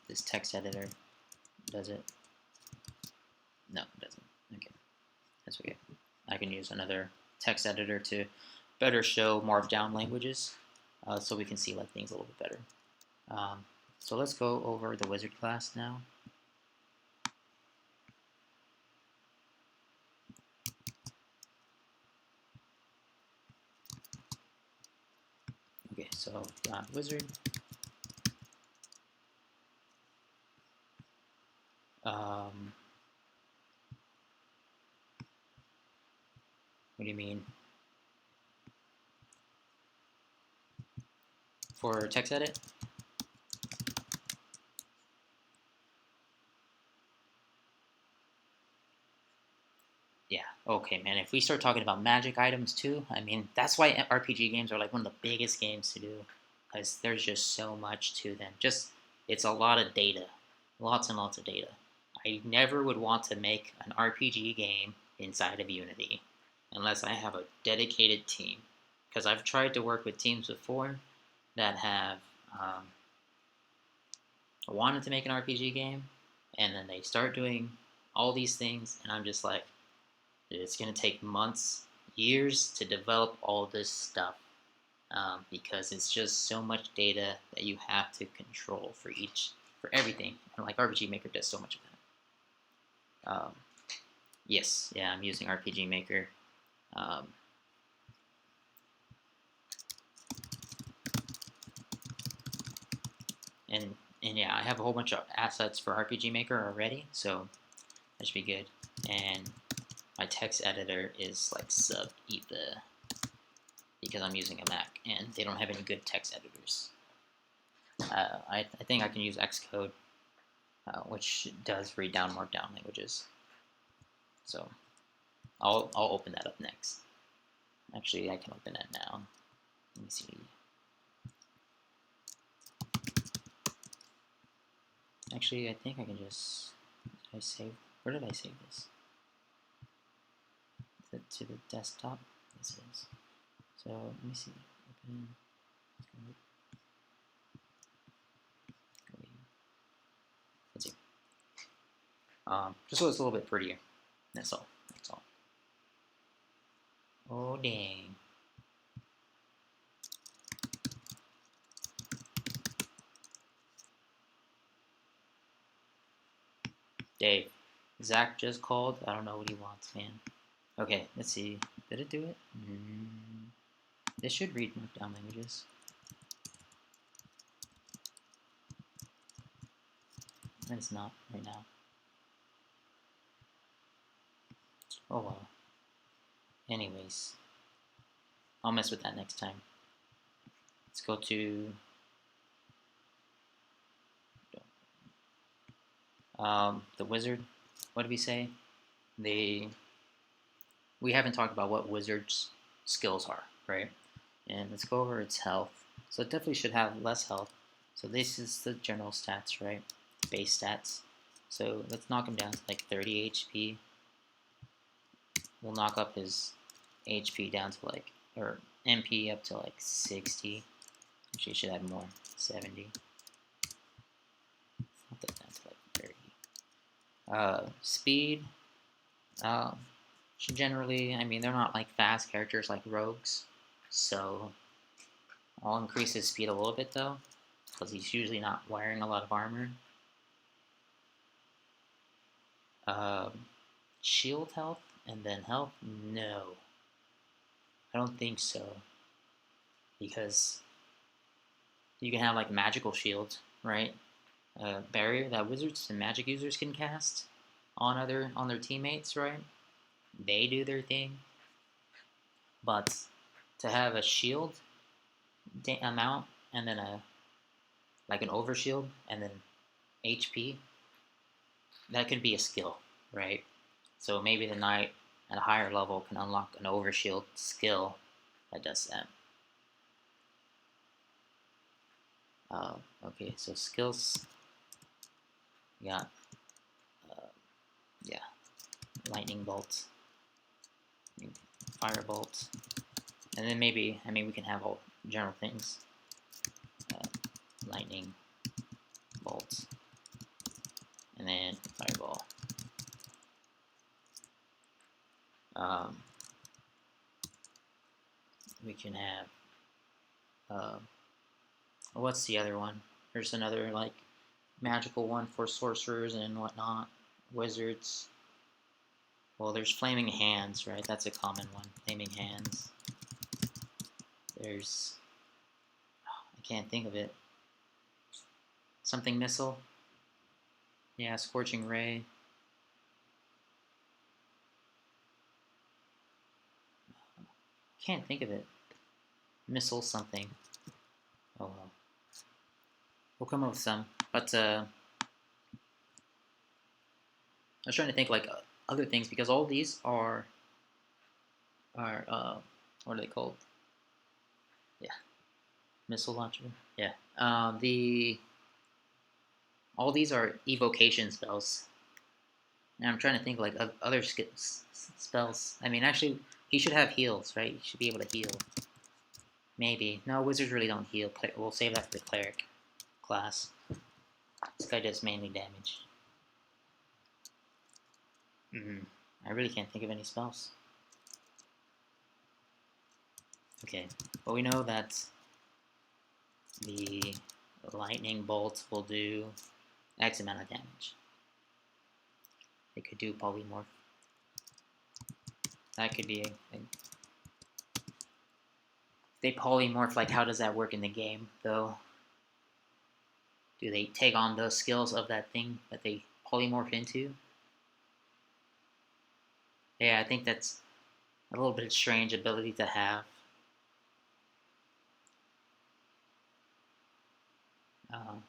this text editor does it. No, it doesn't. Okay, that's okay. I can use another text editor to better show markdown languages, so we can see like things a little bit better. So let's go over the wizard class now. Okay, so wizard. What do you mean? For text edit? Yeah, okay, man. If we start talking about magic items too, I mean, that's why RPG games are like one of the biggest games to do, because there's just so much to them. Just, it's a lot of data, lots and lots of data. I never would want to make an RPG game inside of Unity unless I have a dedicated team, because I've tried to work with teams before that have wanted to make an RPG game, and then they start doing all these things, and I'm just like, it's going to take months, years to develop all this stuff, because it's just so much data that you have to control for everything. And like RPG Maker does so much of that. Yes, yeah, I'm using RPG Maker. And yeah, I have a whole bunch of assets for RPG Maker already, so that should be good. And my text editor is like sub ETHA because I'm using a Mac and they don't have any good text editors. I think I can use Xcode, which does read down markdown languages. So I'll open that up next. Actually, I can open that now. Let me see. Actually, I think I can just. Did I save? Where did I save this? To the desktop. This is. So let me see. Open. Let's see. Just so it's a little bit prettier. That's all. That's all. Oh dang. Dave. Zach just called. I don't know what he wants, man. Okay, let's see. Did it do it? This should read markdown languages. And it's not right now. Oh well. Anyways, I'll mess with that next time. Let's go to the wizard. What did we say? We haven't talked about what wizard's skills are, right? And let's go over its health. So it definitely should have less health. So this is the general stats, right? Base stats. So let's knock him down to like 30 HP. We'll knock up his HP down to like, or MP up to like 60. Actually, it should have more, 70. Knock that down to like 30. Speed. Should generally, I mean, they're not like fast characters like rogues. So I'll increase his speed a little bit though, because he's usually not wearing a lot of armor. Shield health and then health? No. I don't think so. Because you can have like magical shields, right? Barrier that wizards and magic users can cast on their teammates, right? They do their thing. But to have a shield amount and then like an overshield and then HP, that could be a skill, right? So maybe the knight at a higher level can unlock an overshield skill that does that. Okay, so skills. We got, yeah, lightning bolt, fire bolt, and then maybe, I mean, we can have all general things. Lightning bolt, and then fireball. We can have, what's the other one? There's another like magical one for sorcerers and whatnot, wizards. Well, there's flaming hands, right? That's a common one. Flaming hands. There's, I can't think of it. Something missile. Yeah, scorching ray. Can't think of it. Missile something. Oh well. We'll come up with some. But I was trying to think like other things because all these are what are they called? Yeah, missile launcher. Yeah. All these are evocation spells. And I'm trying to think like of other spells. I mean, actually, he should have heals, right? He should be able to heal. Maybe. No, wizards really don't heal. We'll save that for the cleric class. This guy does mainly damage. I really can't think of any spells. Okay, but we know that the lightning bolt will do X amount of damage. It could do polymorph. That could be they polymorph, like how does that work in the game though? Do they take on the skills of that thing that they polymorph into? Yeah, I think that's a little bit strange ability to have.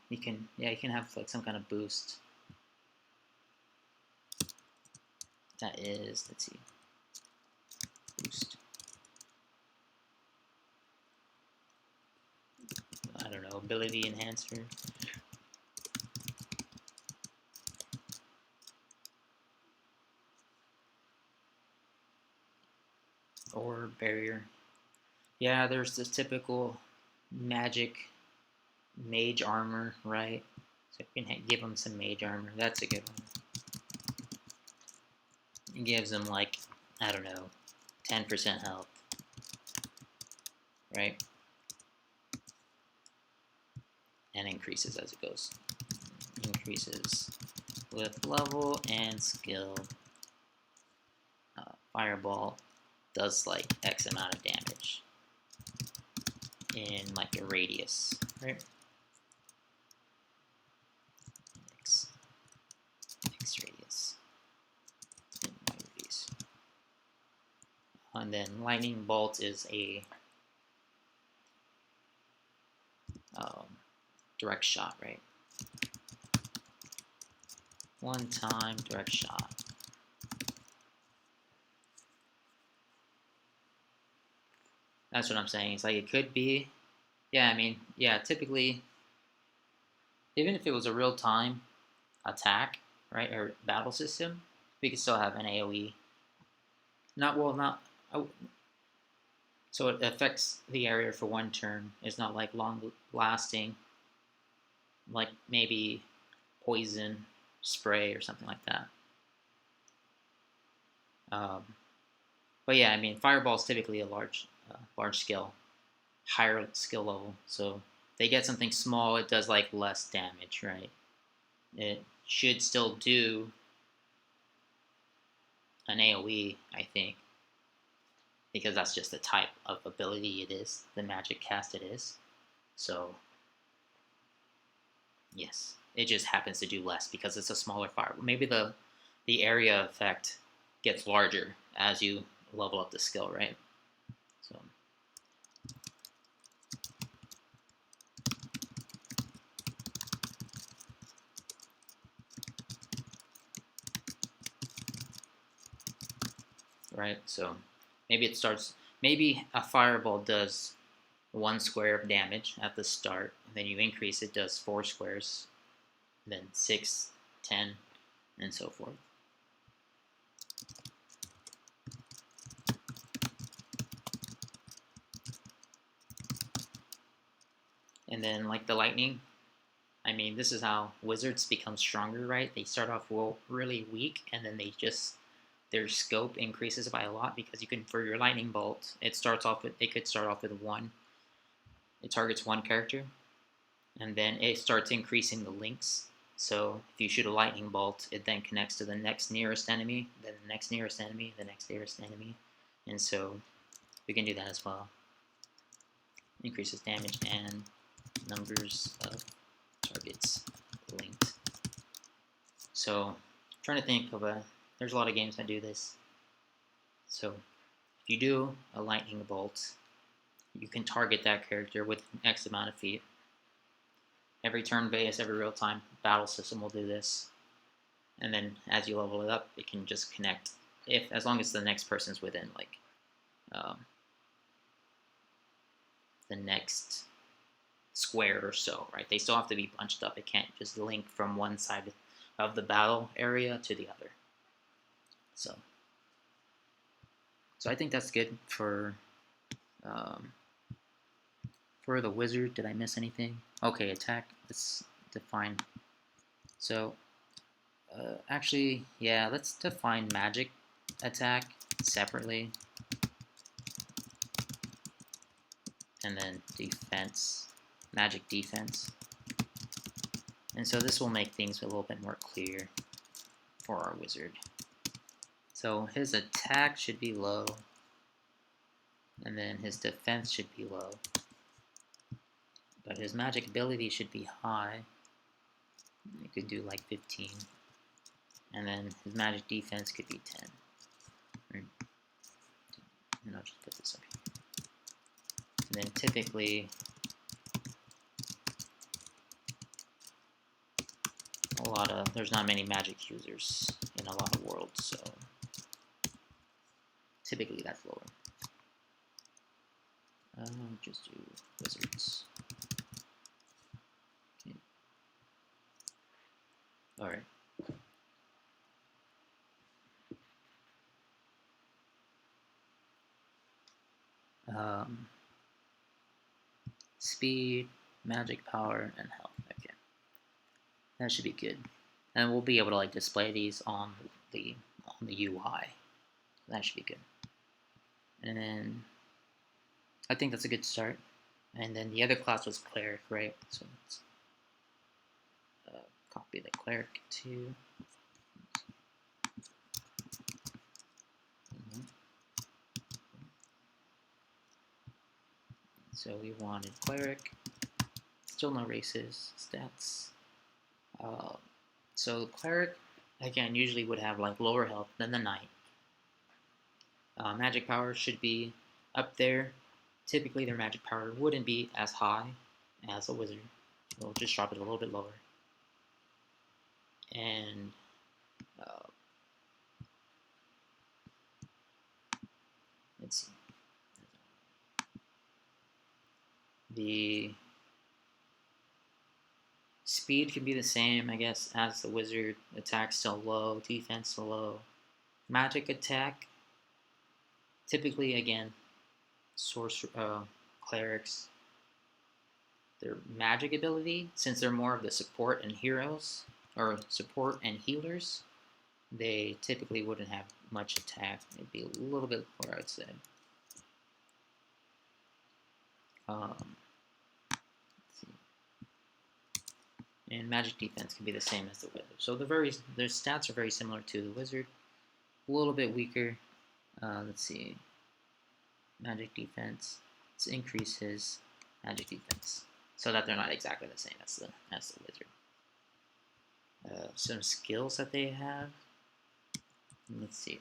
You can have like some kind of boost. That is, let's see, boost. I don't know, ability enhancer. Or barrier. Yeah, there's this typical magic mage armor, right? So you can give him some mage armor. That's a good one. It gives him like, I don't know, 10% health, right? And increases as it goes. Increases with level and skill. Fireball does like X amount of damage in like a radius, right? X radius in my radius. And then lightning bolt is a direct shot, right? One time direct shot. That's what I'm saying. It's like it could be, yeah, I mean, yeah, typically, even if it was a real time attack, right, or battle system, we could still have an AoE. So it affects the area for one turn. It's not like long lasting, like maybe poison spray or something like that. But yeah, I mean, fireball is typically a large skill, higher skill level. So if they get something small, it does like less damage, right? It should still do an AoE, I think, because that's just the type of ability it is, the magic cast it is. So yes, it just happens to do less because it's a smaller fire. Maybe the area effect gets larger as you level up the skill, right? So right, so maybe it starts. Maybe a fireball does 1 square of damage at the start, and then you increase it does 4 squares, then 6, 10, and so forth. And then like the lightning, I mean, this is how wizards become stronger, right? They start off really weak, and then their scope increases by a lot, because you can, for your lightning bolt, it could start off with one. It targets one character, and then it starts increasing the links. So if you shoot a lightning bolt, it then connects to the next nearest enemy, then the next nearest enemy, the next nearest enemy, and so we can do that as well. Increases damage and numbers of targets linked. So I'm trying to think of there's a lot of games that do this. So if you do a lightning bolt, you can target that character with X amount of feet. Every turn-based, every real-time battle system will do this. And then as you level it up, it can just connect, as long as the next person's within like the next square or so, right? They still have to be bunched up. It can't just link from one side of the battle area to the other. So I think that's good for the wizard. Did I miss anything? Okay, attack. Let's define. So actually, yeah, let's define magic attack separately, and then defense, magic defense. And so this will make things a little bit more clear for our wizard. So his attack should be low, and then his defense should be low, but his magic ability should be high. You could do like 15, and then his magic defense could be 10. And I'll just put this up here. And then typically there's not many magic users in a lot of worlds, so typically that's lower. Just do wizards. Okay. All right. Speed, magic power, and health. Okay, that should be good, and we'll be able to like display these on the UI. That should be good. And then I think that's a good start. And then the other class was cleric, right? So let's copy the cleric too. So we wanted cleric. Still no races, stats. So cleric, again, usually would have like lower health than the knight. Magic power should be up there. Typically their magic power wouldn't be as high as a wizard. We'll just drop it a little bit lower. And let's see. The speed can be the same, I guess, as the wizard. Attack still low, defense still low. Magic attack, typically, again, clerics, their magic ability, since they're more of the support and heroes, or support and healers, they typically wouldn't have much attack. It'd be a little bit lower, I'd say. And magic defense can be the same as the wizard. So their stats are very similar to the wizard. A little bit weaker. Let's see. Magic defense. Let's increase his magic defense so that they're not exactly the same as the wizard. Some skills that they have. Let's see.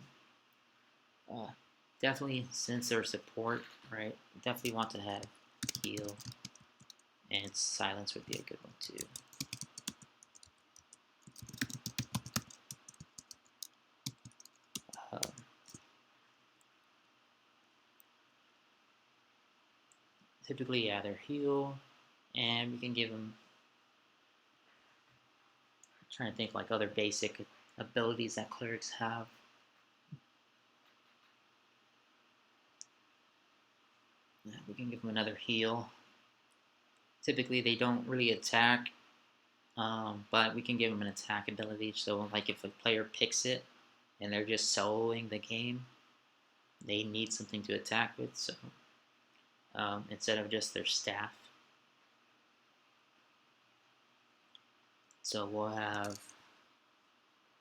Definitely, since they're support, right? Definitely want to have heal, and silence would be a good one too. Typically, yeah, they're heal, and we can give them. I'm trying to think like other basic abilities that clerics have. Yeah, we can give them another heal. Typically, they don't really attack, but we can give them an attack ability. So, like if a player picks it, and they're just soloing the game, they need something to attack with, so instead of just their staff. So we'll have,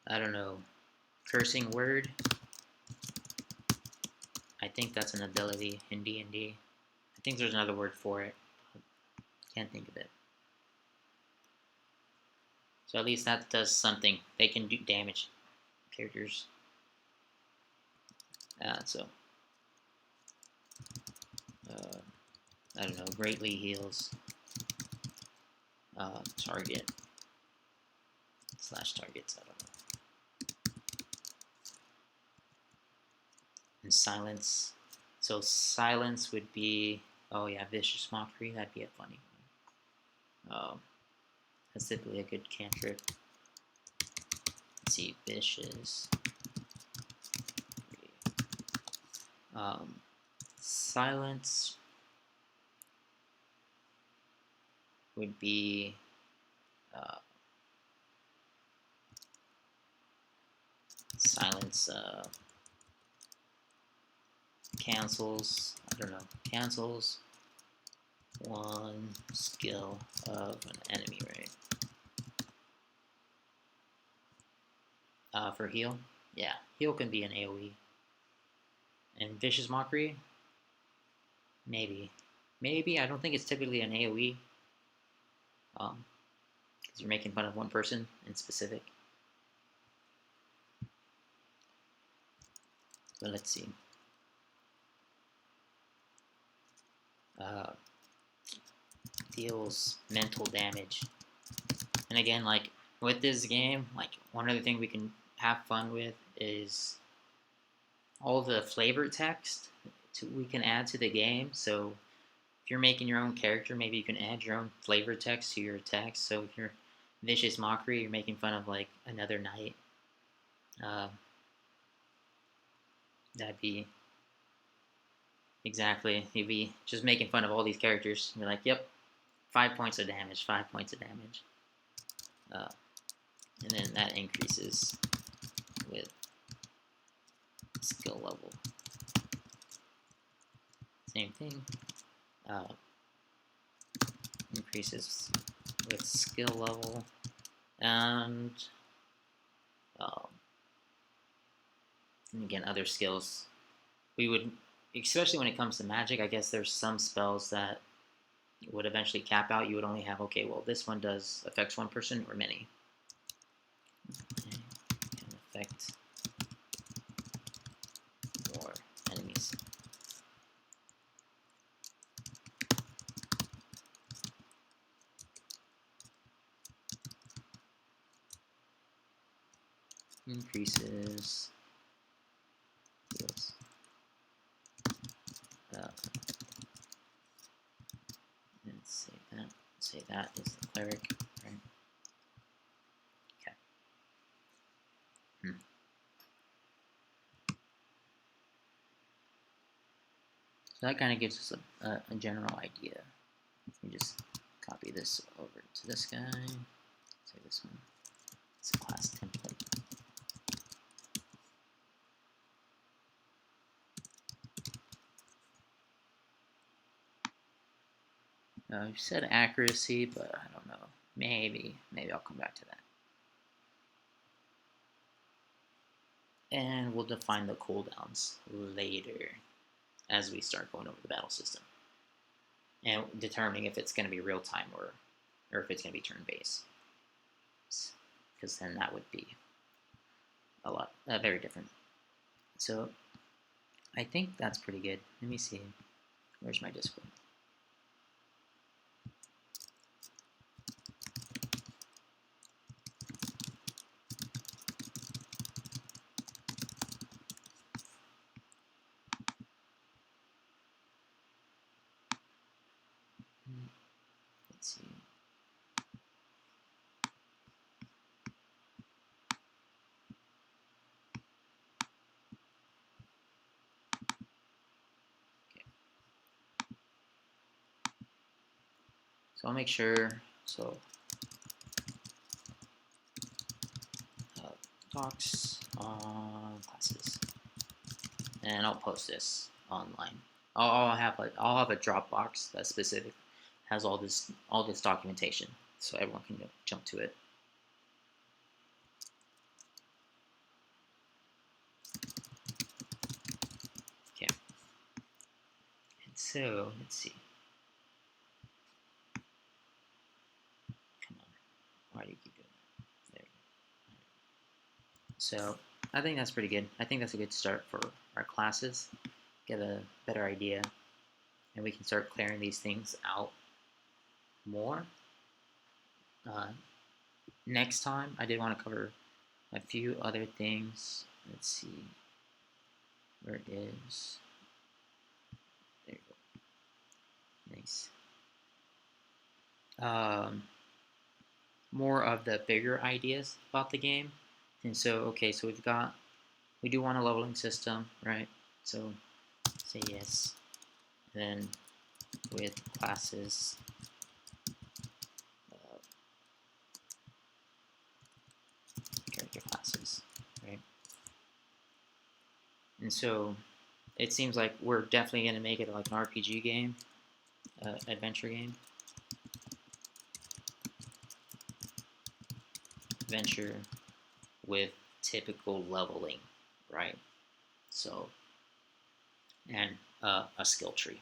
I don't know, cursing word. I think that's an ability in D&D. I think there's another word for it. Can't think of it. So at least that does something. They can do damage characters. I don't know, greatly heals target / targets, I don't know. And silence. So silence would be, oh yeah, vicious mockery. That'd be a funny one. That's typically a good cantrip. Let's see, vicious. Silence would be silence cancels, I don't know, cancels one skill of an enemy, right? For heal, yeah, heal can be an AoE. And vicious mockery, maybe, I don't think it's typically an AoE, because you're making fun of one person in specific. But let's see. Deals mental damage. And again, like with this game, like one other thing we can have fun with is all the flavor text we can add to the game. So if you're making your own character, maybe you can add your own flavor text to your text. So if you're vicious mockery, you're making fun of like another knight. That'd be exactly, you'd be just making fun of all these characters. You're like, yep, 5 points of damage, 5 points of damage. And then that increases with skill level. Same thing. Increases with skill level. And again, other skills. We would, especially when it comes to magic, I guess there's some spells that would eventually cap out. You would only have, okay, well, this one affects one person or many. Okay. Can affect more enemies. Increases heals. Let's say that. Say that is the cleric, right? Okay. So that kind of gives us a general idea. We just copy this over to this guy. Say this one. It's a class template. You said accuracy, but I don't know. Maybe I'll come back to that. And we'll define the cooldowns later as we start going over the battle system and determining if it's going to be real time or if it's going to be turn-based. Because then that would be very different. So I think that's pretty good. Let me see. Where's my Discord? Let's see. Okay. So I'll make sure. So talks on classes, and I'll post this online. I'll have a Dropbox that specific has all this documentation, so everyone can jump to it. Okay. And so let's see. Come on. Why do you keep doing that? There you go. So I think that's pretty good. I think that's a good start for our classes. Get a better idea, and we can start clearing these things out more. Next time, I did want to cover a few other things. Let's see. Where it is. There you go. Nice. More of the bigger ideas about the game. And so, okay, so we do want a leveling system, right? So, say yes. Then with classes, character classes, right? And so it seems like we're definitely going to make it like an RPG game, adventure game. Adventure with typical leveling, right? So, and a skill tree.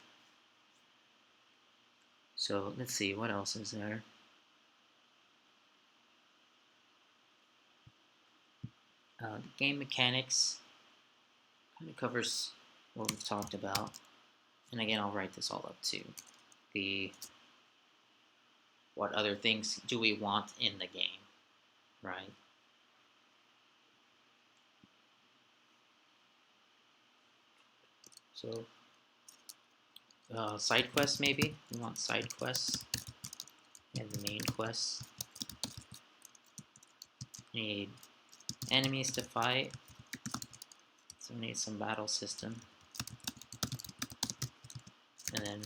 So let's see, what else is there? The game mechanics kind of covers what we've talked about. And again, I'll write this all up too. What other things do we want in the game, right? So, side quests maybe. We want side quests and the main quests. We need enemies to fight. So we need some battle system. And then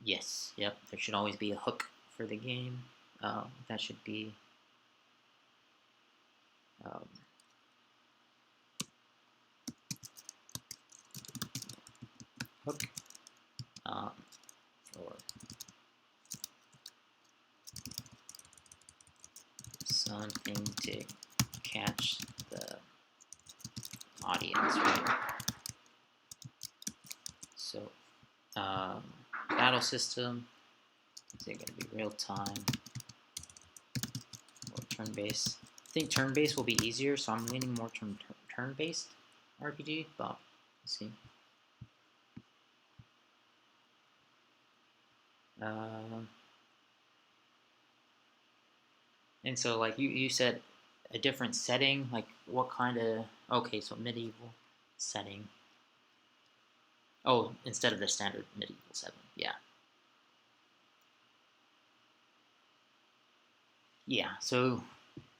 yes, yep, there should always be a hook for the game. That should be hook or something to catch the audience, right? So battle system, is it going to be real time or turn-based? I think turn-based will be easier, so I'm leaning more turn-based RPG, but let's see. And so, like you said, a different setting. Like, what kind of? Okay, so medieval setting. Oh, instead of the standard medieval setting, yeah. Yeah. So,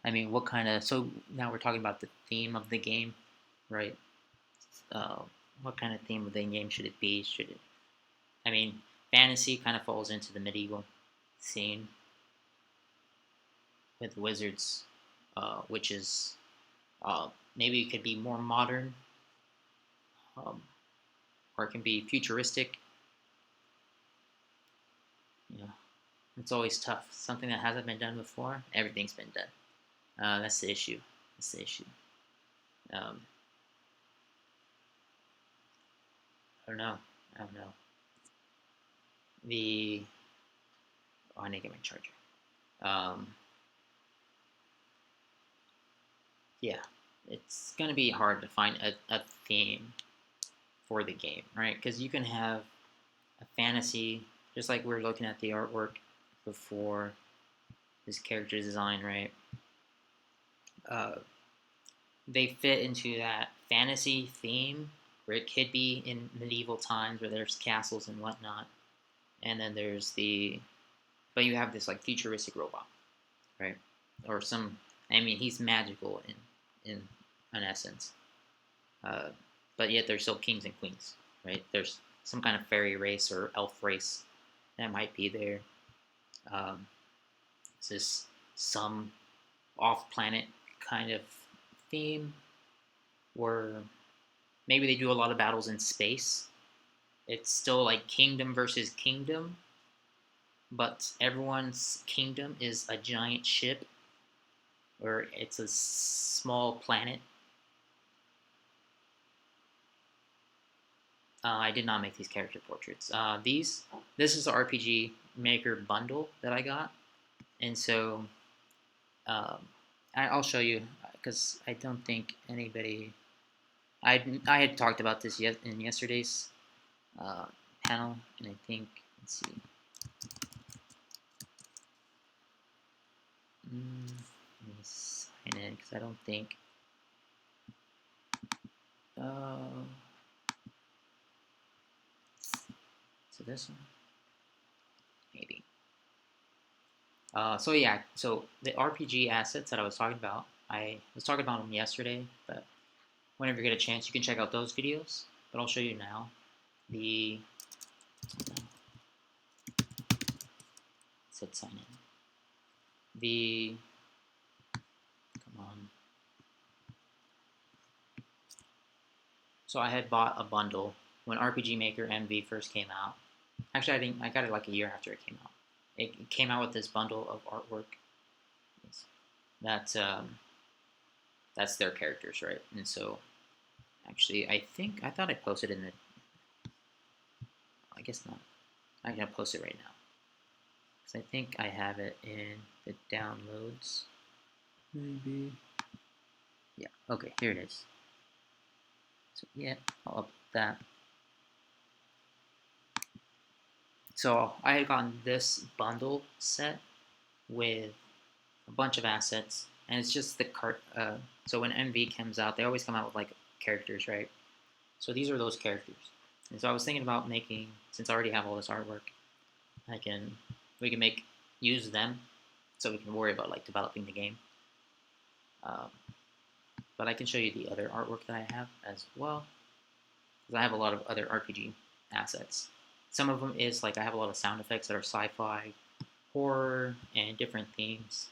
I mean, what kind of? So now we're talking about the theme of the game, right? Uh, what kind of theme of the game should it be? Should it? I mean, fantasy kind of falls into the medieval scene with wizards, witches. Maybe it could be more modern, um, or it can be futuristic. Yeah, it's always tough. Something that hasn't been done before, everything's been done. That's the issue. That's the issue. Um, I don't know. I don't know. I need to get my charger. Yeah, it's gonna be hard to find a theme for the game, right? Because you can have a fantasy, just like we are looking at the artwork before, this character design, right? They fit into that fantasy theme where it could be in medieval times where there's castles and whatnot, and then but you have this like futuristic robot, right? Or I mean, he's magical in an essence, but yet they're still kings and queens, right? There's some kind of fairy race or elf race that might be there. Is this some off-planet kind of theme, where maybe they do a lot of battles in space? It's still like kingdom versus kingdom, but everyone's kingdom is a giant ship, or it's a small planet. I did not make these character portraits. This is the RPG Maker bundle that I got, and so um, I'll show you because I don't think anybody. I had talked about this yet in yesterday's uh, panel, and I think, let's see. Let me sign in because I don't think. Uh, so this one, maybe. So yeah, so the RPG assets that I was talking about, I was talking about them yesterday, but whenever you get a chance, you can check out those videos. But I'll show you now. The said sign in. The come on. So I had bought a bundle when RPG Maker MV first came out. Actually, I think I got it like a year after it came out. It came out with this bundle of artwork. That that's their characters, right? And so, actually, I thought I posted in the. I guess not. I'm gonna post it right now because I think I have it in the downloads. Maybe. Yeah. Okay. Here it is. So yeah, I'll upload that. So I had gotten this bundle set with a bunch of assets, and it's just the cart. So when MV comes out, they always come out with like characters, right? So these are those characters. And so I was thinking about making, since I already have all this artwork, we can use them, so we can worry about like developing the game. Um, but I can show you the other artwork that I have as well, because I have a lot of other RPG assets. Some of them is like I have a lot of sound effects that are sci-fi, horror, and different themes.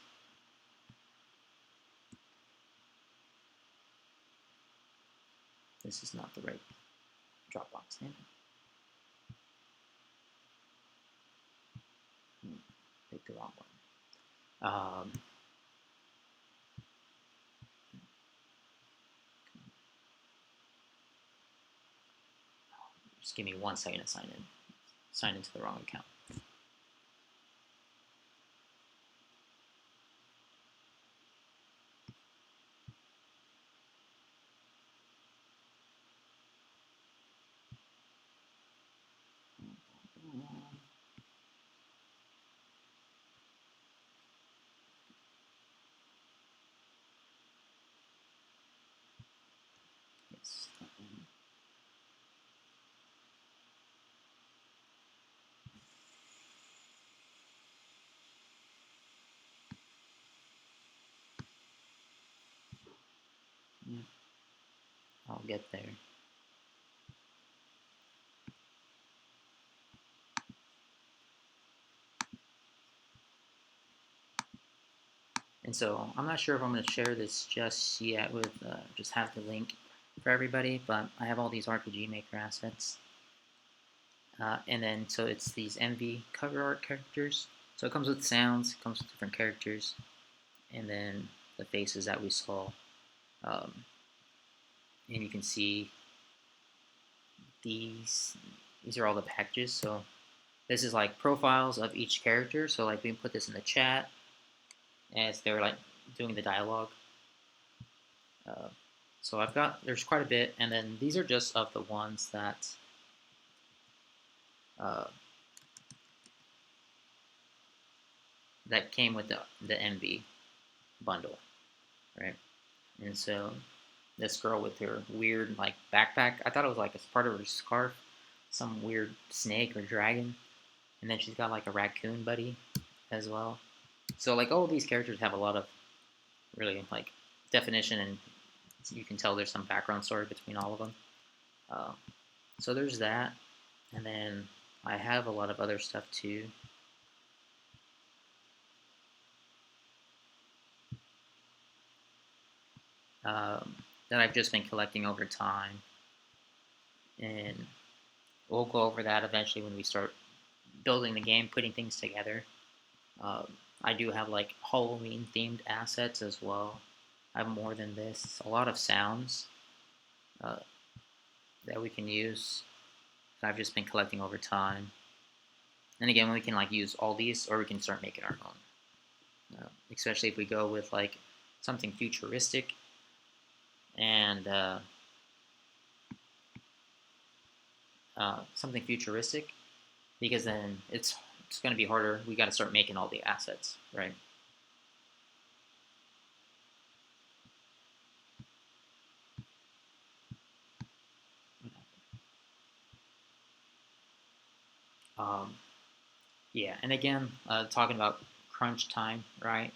This is not the right Dropbox name. Picked the wrong one. Just give me 1 second to sign in. Sign into the wrong account. Yes. Yeah. I'll get there. And so I'm not sure if I'm going to share this just yet with just have the link for everybody, but I have all these RPG Maker assets. And then so it's these MV cover art characters. So it comes with sounds, it comes with different characters, and then the faces that we saw. Um, and you can see these are all the packages. So this is like profiles of each character. So like we can put this in the chat as they're like doing the dialogue. So there's quite a bit, and then these are just of the ones that uh, that came with the MV bundle, right? And so this girl with her weird like backpack, I thought it was like as part of her scarf, some weird snake or dragon, and then she's got like a raccoon buddy as well. So like all of these characters have a lot of really like definition, and you can tell there's some background story between all of them. Uh, so there's that, and then I have a lot of other stuff too. that I've just been collecting over time, and we'll go over that eventually when we start building the game, putting things together. I do have like Halloween themed assets as well. I have more than this, a lot of sounds uh, that we can use that I've just been collecting over time. And again, we can like use all these, or we can start making our own. Especially if we go with like something futuristic and something futuristic, because then it's going to be harder. We got to start making all the assets, right? Um, yeah, and again, talking about crunch time, right?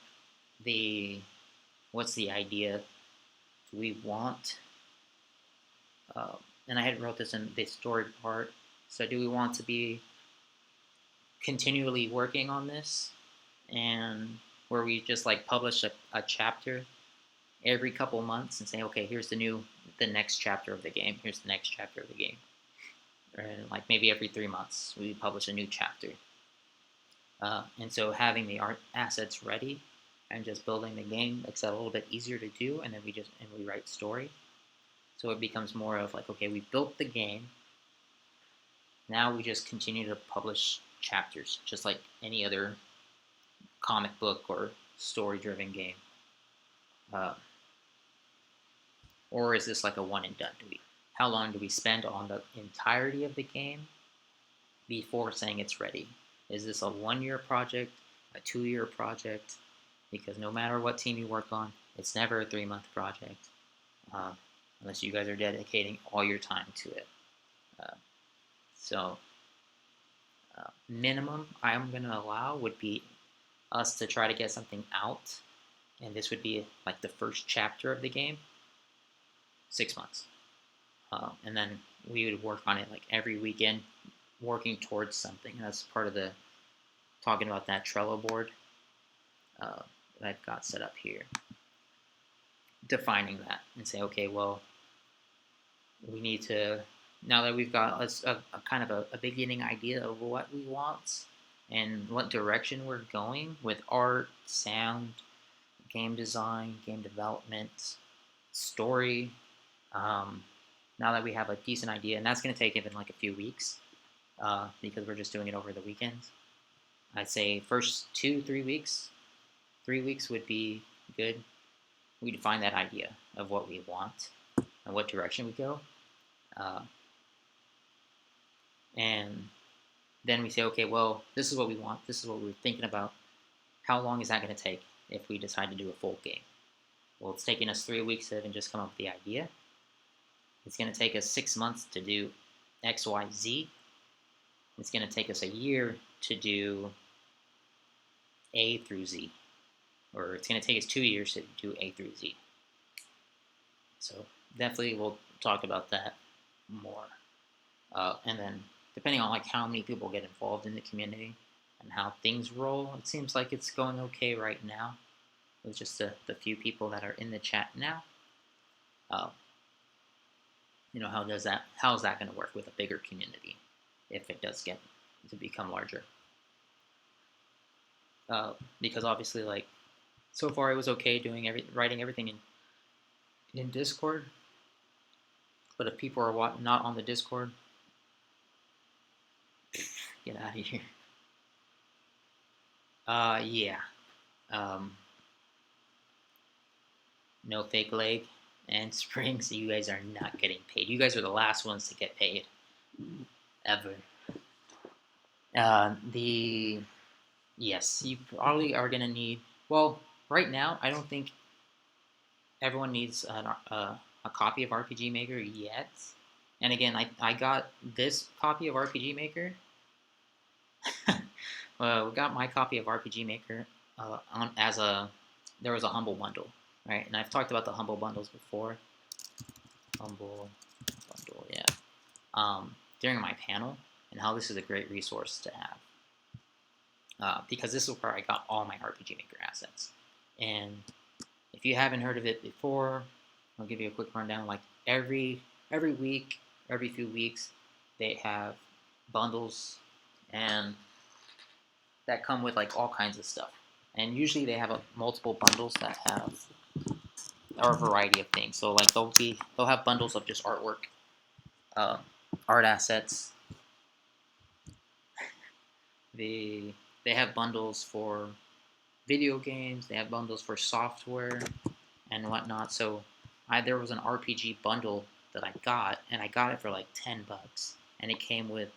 The What's the idea? Do we want? Uh, and I had wrote this in the story part. So, do we want to be continually working on this, and where we just like publish a chapter every couple months and say, okay, here's the next chapter of the game. Here's the next chapter of the game. And like maybe every 3 months we publish a new chapter. And so having the art assets ready and just building the game makes it a little bit easier to do. And then we write story. So it becomes more of like, okay, we built the game. Now we just continue to publish chapters, just like any other comic book or story-driven game. Uh, or is this like a one and done? How long do we spend on the entirety of the game before saying it's ready? Is this a 1 year project, a 2 year project? Because no matter what team you work on, it's never a 3 month project, uh, unless you guys are dedicating all your time to it. Uh, so, minimum I'm going to allow would be us to try to get something out, and this would be like the first chapter of the game, 6 months. And then we would work on it like every weekend, working towards something. And that's part of the talking about that Trello board that I've got set up here. Defining that and say, okay, well, we need to, now that we've got a kind of a beginning idea of what we want and what direction we're going with art, sound, game design, game development, story. Now that we have a decent idea, and that's going to take even like a few weeks because we're just doing it over the weekends. I'd say first 2 3 weeks, 3 weeks would be good. We define that idea of what we want and what direction we go, uh, and then we say, okay, well, this is what we want. This is what we're thinking about. How long is that going to take if we decide to do a full game? Well, it's taking us 3 weeks to even just come up with the idea. It's going to take us 6 months to do X, Y, Z. It's going to take us a year to do A through Z. Or it's going to take us 2 years to do A through Z. So definitely we'll talk about that more. And then depending on like how many people get involved in the community and how things roll, it seems like it's going okay right now with just the few people that are in the chat now. How is that going to work with a bigger community if it does get to become larger? Because obviously, like, so far it was okay writing everything in Discord, but if people are not on the Discord, get out of here. Yeah. No fake leg and spring, so you guys are not getting paid. You guys are the last ones to get paid, ever. Yes, you probably are gonna need. Well, right now, I don't think everyone needs a copy of RPG Maker yet. And again, I got this copy of RPG Maker. We got my copy of RPG Maker there was a Humble Bundle, right? And I've talked about the Humble Bundles before. Humble Bundle, yeah. During my panel, and how this is a great resource to have. Because this is where I got all my RPG Maker assets. And if you haven't heard of it before, I'll give you a quick rundown. Like every week, every few weeks, they have bundles and that come with like all kinds of stuff. And usually they have multiple bundles that have or a variety of things. So like they'll have bundles of just artwork, uh, art assets. They have bundles for video games. They have bundles for software and whatnot. So there was an RPG bundle that I got, and I got it for like $10, and it came with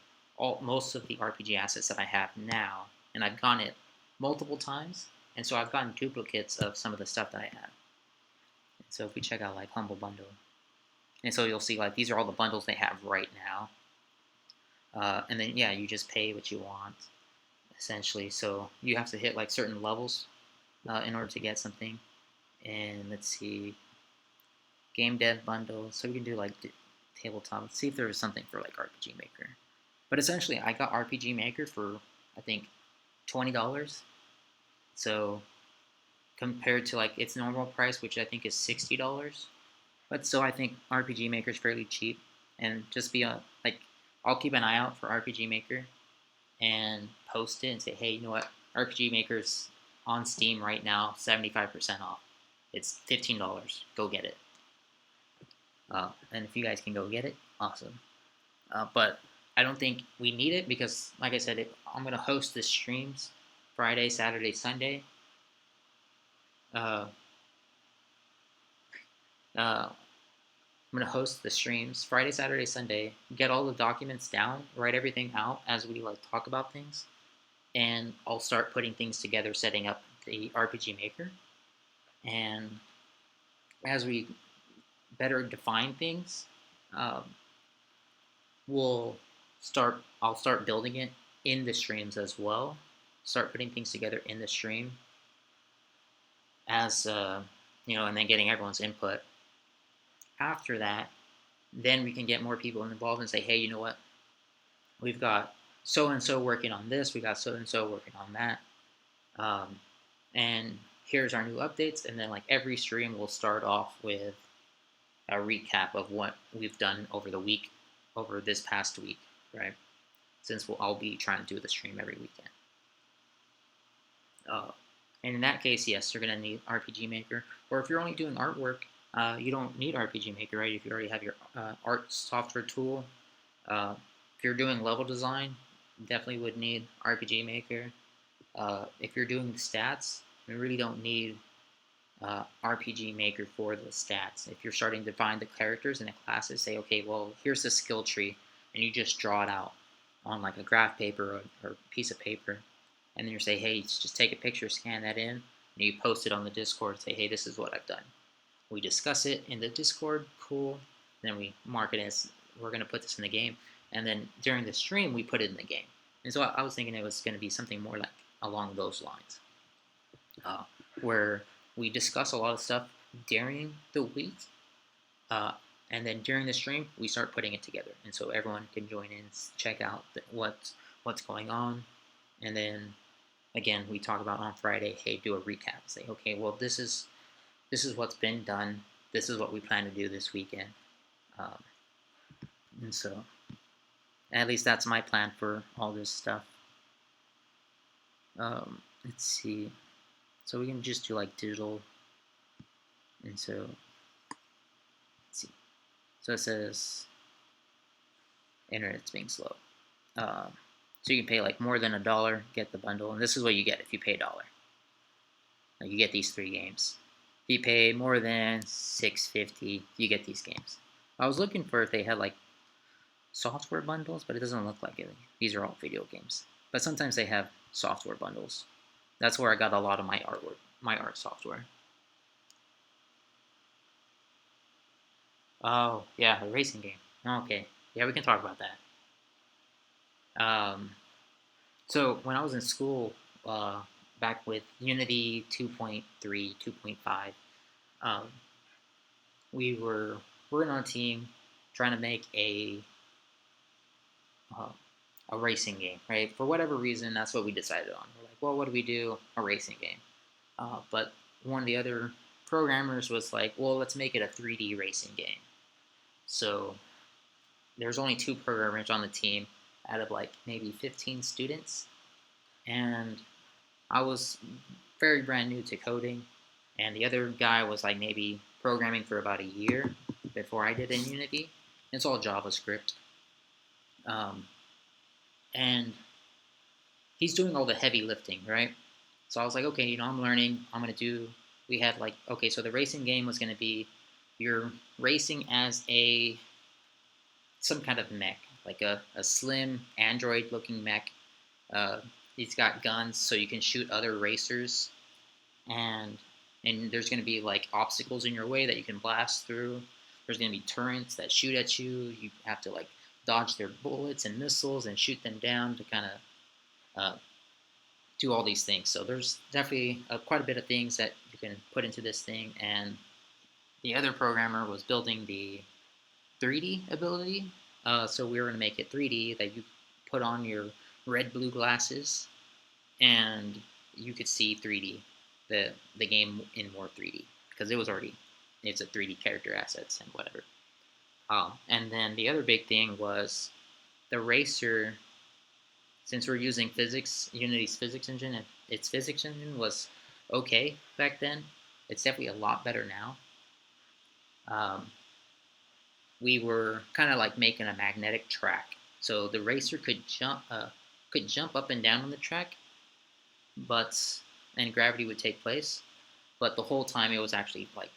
most of the RPG assets that I have now, and I've gotten it multiple times, and so I've gotten duplicates of some of the stuff that I have. So if we check out like Humble Bundle, and so you'll see like these are all the bundles they have right now, and then yeah, you just pay what you want essentially. So you have to hit like certain levels in order to get something. And let's see, game dev bundle. So we can do like tabletop. Let's see if there was something for like RPG Maker. But essentially, I got RPG Maker for I think $20. So compared to like its normal price, which I think is $60. But still, I think RPG Maker is fairly cheap. And just be like, I'll keep an eye out for RPG Maker and post it and say, hey, you know what? RPG Maker's on Steam right now, 75% off. It's $15. Go get it. And if you guys can go get it, awesome. But I don't think we need it because, like I said, I'm going to host the streams Friday, Saturday, Sunday. Uh, I'm going to host the streams Friday, Saturday, Sunday, get all the documents down, write everything out as we like talk about things, and I'll start putting things together, setting up the RPG Maker. And as we better define things, um, I'll start building it in the streams as well. Start putting things together in the stream as and then getting everyone's input. After that, then we can get more people involved and say, hey, you know what? We've got so and so working on this. We got so and so working on that. And here's our new updates. And then like every stream will start off with a recap of what we've done over the week, over this past week, right? Since I'll be trying to do the stream every weekend. And in that case, yes, you're going to need RPG Maker. Or if you're only doing artwork, you don't need RPG Maker, right? If you already have your art software tool. If you're doing level design, you definitely would need RPG Maker. If you're doing the stats, you really don't need RPG Maker for the stats. If you're starting to define the characters and the classes, say, okay, well, here's the skill tree, and you just draw it out on like a graph paper or a piece of paper, and then you say, hey, just take a picture, scan that in, and you post it on the Discord, say, hey, this is what I've done. We discuss it in the Discord, cool, then we mark it as we're going to put this in the game, and then during the stream, we put it in the game. And so I was thinking it was going to be something more like along those lines, where we discuss a lot of stuff during the week, and then during the stream, we start putting it together. And so everyone can join in, check out what's going on, and then again, we talk about on Friday, hey, do a recap. Say, okay, well, this is what's been done. This is what we plan to do this weekend. And so, at least that's my plan for all this stuff. Let's see. So we can just do like digital. And so, let's see. So it says, internet's being slow. So you can pay like more than $1, get the bundle, and this is what you get if you pay $1. You get these 3 games. If you pay more than $6.50, you get these games. I was looking for if they had like software bundles, but it doesn't look like it. These are all video games. But sometimes they have software bundles. That's where I got a lot of my artwork, my art software. Oh, yeah, the racing game. Okay, yeah, we can talk about that. So when I was in school, back with Unity 2.3, 2.5, we were working on a team trying to make a racing game, right? For whatever reason, that's what we decided on. We're like, well, what do we do? A racing game. But one of the other programmers was like, well, let's make it a 3D racing game. So there's only 2 programmers on the team out of like maybe 15 students, and I was very brand new to coding, and the other guy was like maybe programming for about a year before I did in Unity. It's all JavaScript, um, and he's doing all the heavy lifting, right? So I was like, okay, I'm learning. I'm gonna do. We had like, okay, so the racing game was gonna be you're racing as a some kind of mech, like a slim android looking mech. Uh, he's got guns, so you can shoot other racers, and there's going to be like obstacles in your way that you can blast through. There's going to be turrets that shoot at you. You have to like dodge their bullets and missiles and shoot them down to kind of do all these things. So there's definitely quite a bit of things that you can put into this thing. And the other programmer was building the 3D ability. So we were going to make it 3D that you put on your red blue glasses and you could see 3D the game in more 3D because it's a 3D character assets and whatever. And then the other big thing was the racer. Since we're using Unity's physics engine, and its physics engine was okay back then. It's definitely a lot better now. We were kind of like making a magnetic track, so the racer could jump up and down on the track, and gravity would take place. But the whole time it was actually like,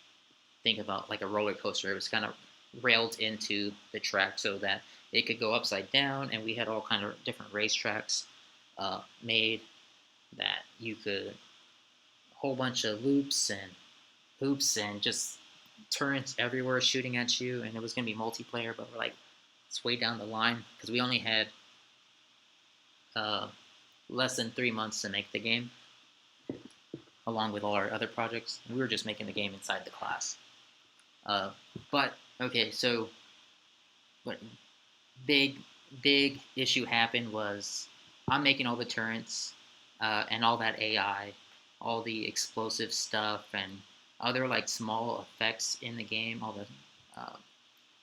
think about like a roller coaster. It was kind of railed into the track so that it could go upside down, and we had all kind of different racetracks made that you could a whole bunch of loops and hoops and just turrets everywhere shooting at you, and it was going to be multiplayer, but we're like, it's way down the line because we only had less than 3 months to make the game, along with all our other projects. And we were just making the game inside the class. But okay, so what big issue happened was I'm making all the turrets and all that AI, all the explosive stuff and other like small effects in the game, all the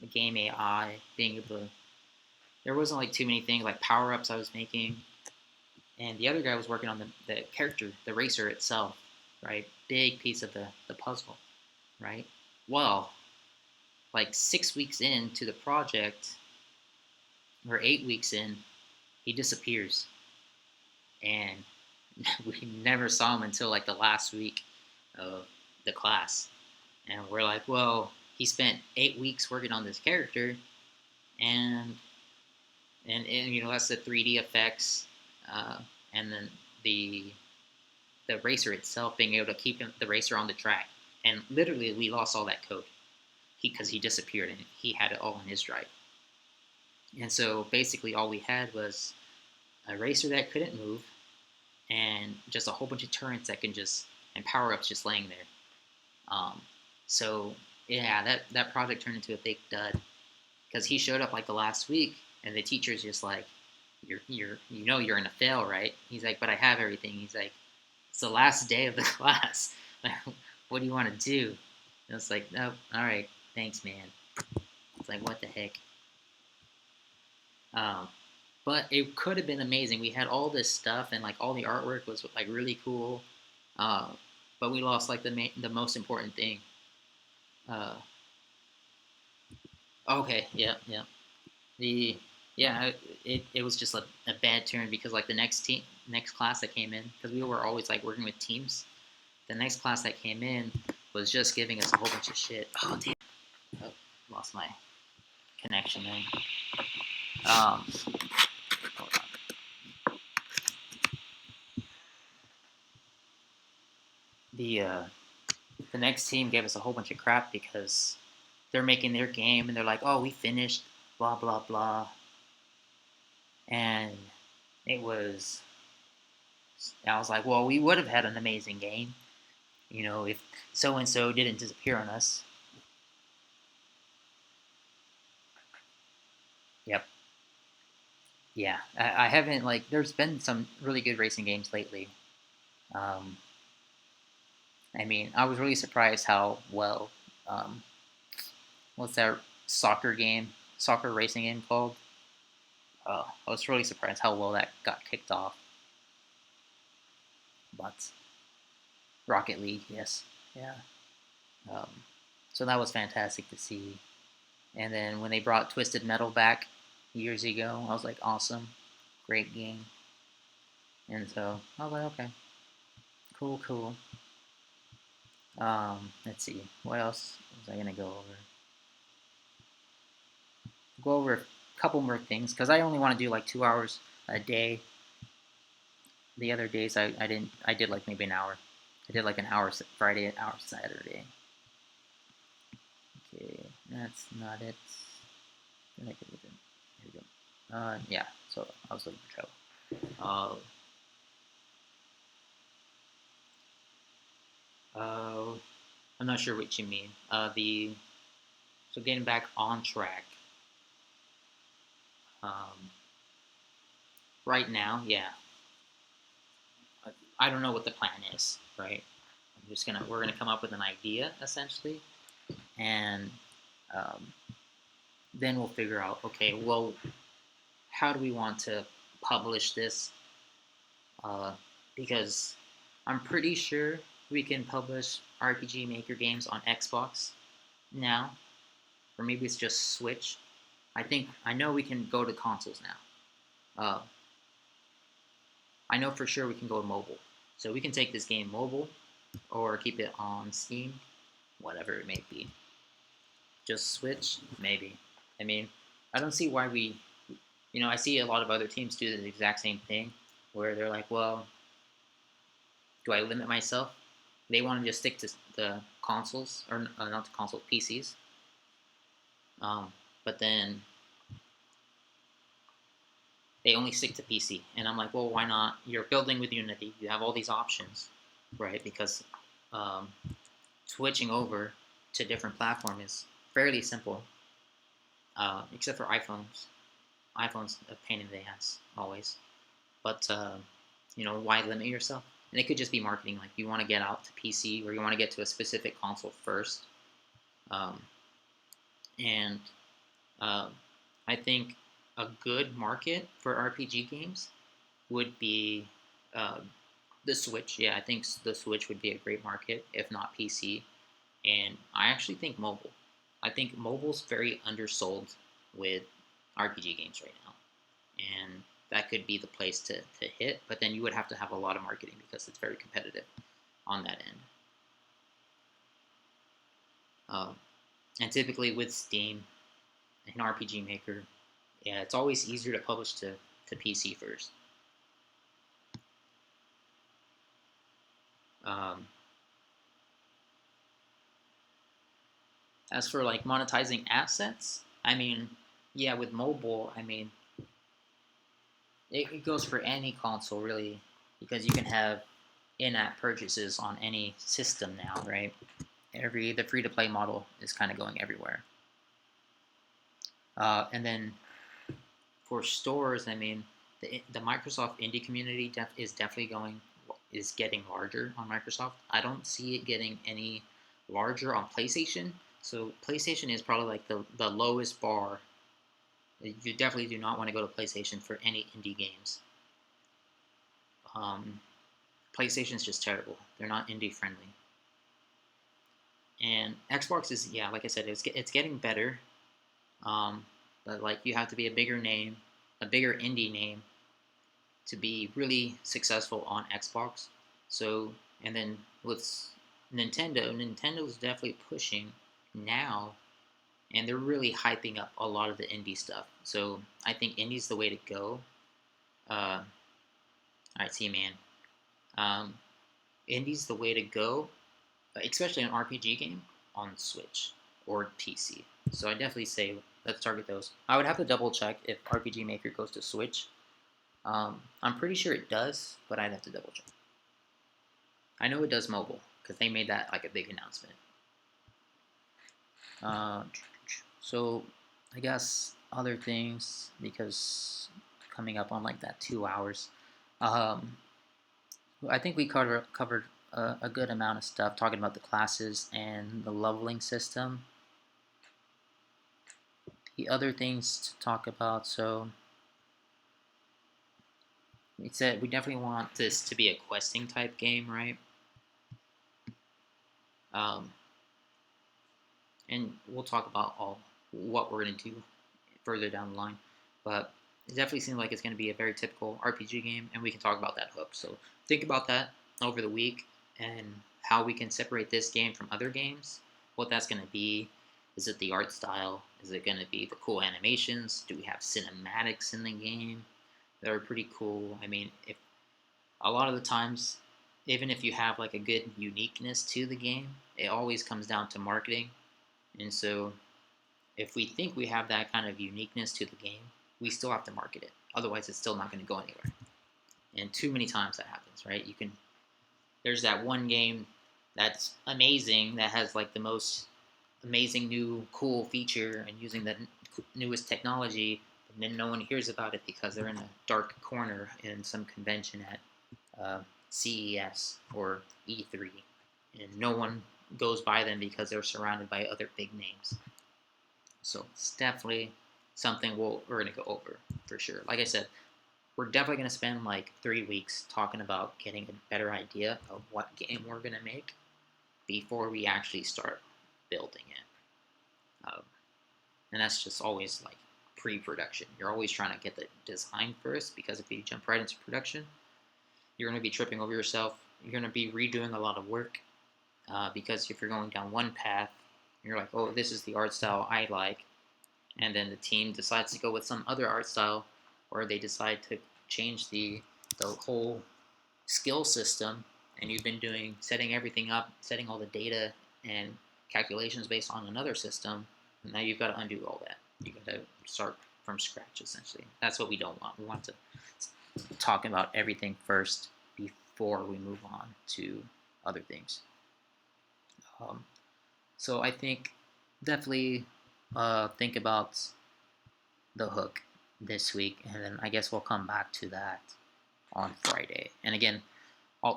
game AI being able to. There wasn't like too many things like power ups I was making, and the other guy was working on the character, the racer itself, right? Big piece of the puzzle, right? Well, like 6 weeks into the project, or 8 weeks in, he disappears, and we never saw him until like the last week of the class, and we're like, well, he spent 8 weeks working on this character, and that's the 3D effects, and then the racer itself being able to keep the racer on the track, and literally we lost all that code because he disappeared and he had it all in his drive. And so basically all we had was a racer that couldn't move and just a whole bunch of turrets that can just and power ups just laying there. So yeah, that project turned into a big dud because he showed up like the last week, and the teacher's just like, you're gonna fail, right? He's like, but I have everything. He's like, it's the last day of the class. What do you want to do? And it's like, no, all right, thanks, man. It's like, what the heck? But it could have been amazing. We had all this stuff, and like all the artwork was like really cool. But we lost like the most important thing. Okay, yeah, yeah. The yeah, it was just a bad turn because like the next class that came in, because we were always like working with teams. The next class that came in was just giving us a whole bunch of shit. Oh damn! Oh, lost my connection there. Hold on. The next team gave us a whole bunch of crap because they're making their game and they're like, oh, we finished, blah blah blah, and it was. I was like, well, we would have had an amazing game, if so and so didn't disappear on us. Yep. Yeah, I haven't like. There's been some really good racing games lately, um, I mean, I was really surprised how well, um, what's that soccer racing game called? I was really surprised how well that got kicked off. But Rocket League, yes, yeah. Um, so that was fantastic to see. And then when they brought Twisted Metal back years ago, I was like, awesome, great game. And so I was like, okay, cool, cool. Let's see, what else was I gonna go over? Go over a couple more things because I only want to do like 2 hours a day. The other days I didn't. I did like maybe an hour. I did like an hour Friday, an hour Saturday. Okay, that's not it. Then I could look at. Here we go. Yeah. So I was looking for trouble. Uh, I'm not sure what you mean. The So getting back on track. Um, right now, yeah. I don't know what the plan is. Right. We're gonna come up with an idea essentially, and um, then we'll figure out. Okay, well, how do we want to publish this? Uh, because I'm pretty sure we can publish RPG Maker games on Xbox now, or maybe it's just Switch. I know we can go to consoles now. I know for sure we can go mobile, so we can take this game mobile or keep it on Steam, whatever it may be. Just Switch, maybe. I mean, I don't see why we. I see a lot of other teams do the exact same thing, where they're like, well, do I limit myself? They want to just stick to the consoles, or not the consoles, PCs. But then they only stick to PC, and I'm like, well, why not? You're building with Unity. You have all these options, right? Because um, switching over to different platform is fairly simple, except for iPhones. iPhones a pain in the ass always. But why limit yourself? And it could just be marketing. Like you want to get out to PC or you want to get to a specific console first. Um, and uh, I think a good market for RPG games would be uh, the Switch. Yeah, I think the Switch would be a great market, if not PC. And I actually think mobile. I think mobile's very undersold with RPG games right now. And that could be the place to hit, but then you would have to have a lot of marketing because it's very competitive on that end. Um, and typically with Steam and RPG Maker, yeah, it's always easier to publish to PC first. Um, as for like monetizing assets, I mean, yeah, with mobile, I mean, it goes for any console really, because you can have in-app purchases on any system now, right? The free-to-play model is kind of going everywhere. And then for stores, I mean, the Microsoft indie community is getting larger on Microsoft. I don't see it getting any larger on PlayStation. So PlayStation is probably like the lowest bar. You definitely do not want to go to PlayStation for any indie games. Um, PlayStation is just terrible. They're not indie friendly. And Xbox is, yeah, like I said, it's getting better. But like you have to be a bigger name, a bigger indie name to be really successful on Xbox. So, and then with Nintendo's definitely pushing now, and they're really hyping up a lot of the indie stuff. So I think indie's the way to go. All right, see, man. Um, indie's the way to go, especially an RPG game on Switch or PC. So I definitely say let's target those. I would have to double check if RPG Maker goes to Switch. I'm pretty sure it does, but I'd have to double check. I know it does mobile because they made that like a big announcement. Uh, so I guess other things because coming up on like that 2 hours. I think we covered a good amount of stuff talking about the classes and the leveling system. The other things to talk about, so we said we definitely want this to be a questing type game, right? Um, and we'll talk about all what we're going to do further down the line. But it definitely seems like it's going to be a very typical RPG game, and we can talk about that hook. So think about that over the week and how we can separate this game from other games. What that's going to be. Is it the art style? Is it going to be the cool animations? Do we have cinematics in the game that are pretty cool? I mean, if a lot of the times, even if you have like a good uniqueness to the game, it always comes down to marketing. And so if we think we have that kind of uniqueness to the game, we still have to market it. Otherwise, it's still not going to go anywhere. And too many times that happens, right? There's that one game that's amazing that has like the most amazing new cool feature and using the newest technology, and then no one hears about it because they're in a dark corner in some convention at CES or E3, and no one goes by them because they're surrounded by other big names. So it's definitely something we're going to go over for sure. Like I said, we're definitely going to spend like 3 weeks talking about getting a better idea of what game we're going to make before we actually start building it. And that's just always like pre-production. You're always trying to get the design first, because if you jump right into production, you're going to be tripping over yourself. You're going to be redoing a lot of work, because if you're going down one path, you're like, oh, this is the art style I like, and then the team decides to go with some other art style, or they decide to change the whole skill system, and you've been setting everything up, setting all the data and calculations based on another system, and now you've got to undo all that. You've got to start from scratch, essentially. That's what we don't want. We want to talk about everything first before we move on to other things. So I think definitely think about the hook this week, and then I guess we'll come back to that on Friday. And again,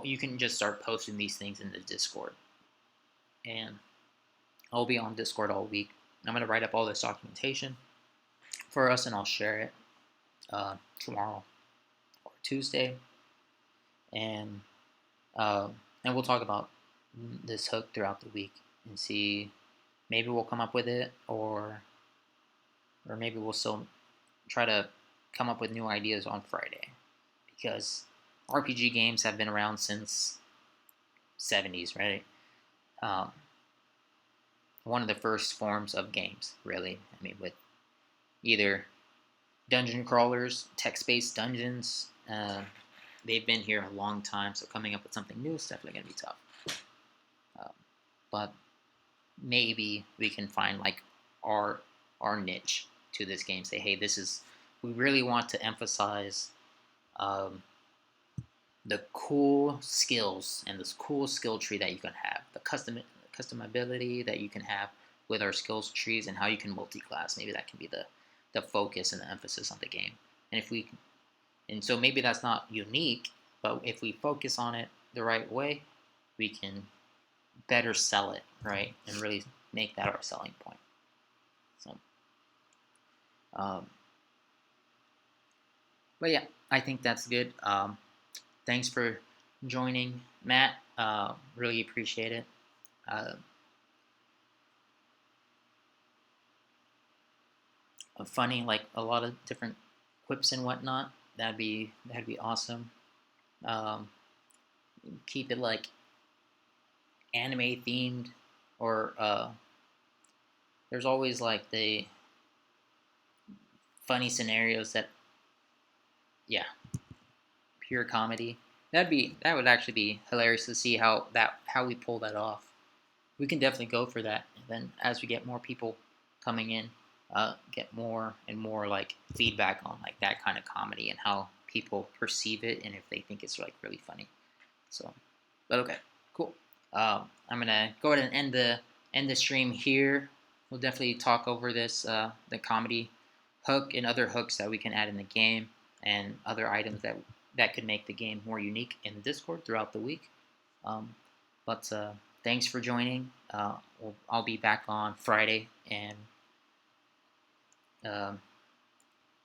you can just start posting these things in the Discord, and I'll be on Discord all week. I'm going to write up all this documentation for us, and I'll share it tomorrow or Tuesday, and and we'll talk about this hook throughout the week and see, maybe we'll come up with it, or maybe we'll still try to come up with new ideas on Friday, because RPG games have been around since 70s, right? One of the first forms of games, really. I mean, with either dungeon crawlers, text-based dungeons. They've been here a long time, so coming up with something new is definitely going to be tough. But maybe we can find like our niche to this game. Say, hey, we really want to emphasize the cool skills and this cool skill tree that you can have, the customability that you can have with our skills trees, and how you can multi-class. Maybe that can be the focus and the emphasis of the game. And so maybe that's not unique, but if we focus on it the right way, we can better sell it, right, and really make that our selling point. So, but yeah, I think that's good. Thanks for joining, Matt. Really appreciate it. Funny, like a lot of different quips and whatnot. That'd be awesome. Keep it like anime themed, or there's always like the funny scenarios that, yeah, pure comedy. That would actually be hilarious to see how we pull that off. We can definitely go for that. And then as we get more people coming in, get more and more like feedback on like that kind of comedy and how people perceive it, and if they think it's like really funny. So, but okay, cool. I'm gonna go ahead and end the stream here. We'll definitely talk over this the comedy hook and other hooks that we can add in the game, and other items that could make the game more unique in the Discord throughout the week. Um, but thanks for joining. I'll be back on Friday, and um,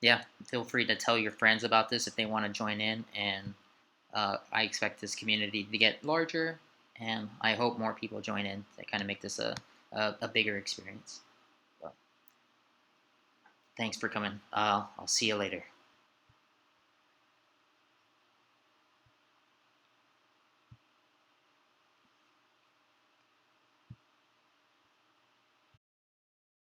yeah, feel free to tell your friends about this if they want to join in. And I expect this community to get larger, and I hope more people join in to kind of make this a bigger experience. But thanks for coming. I'll see you later.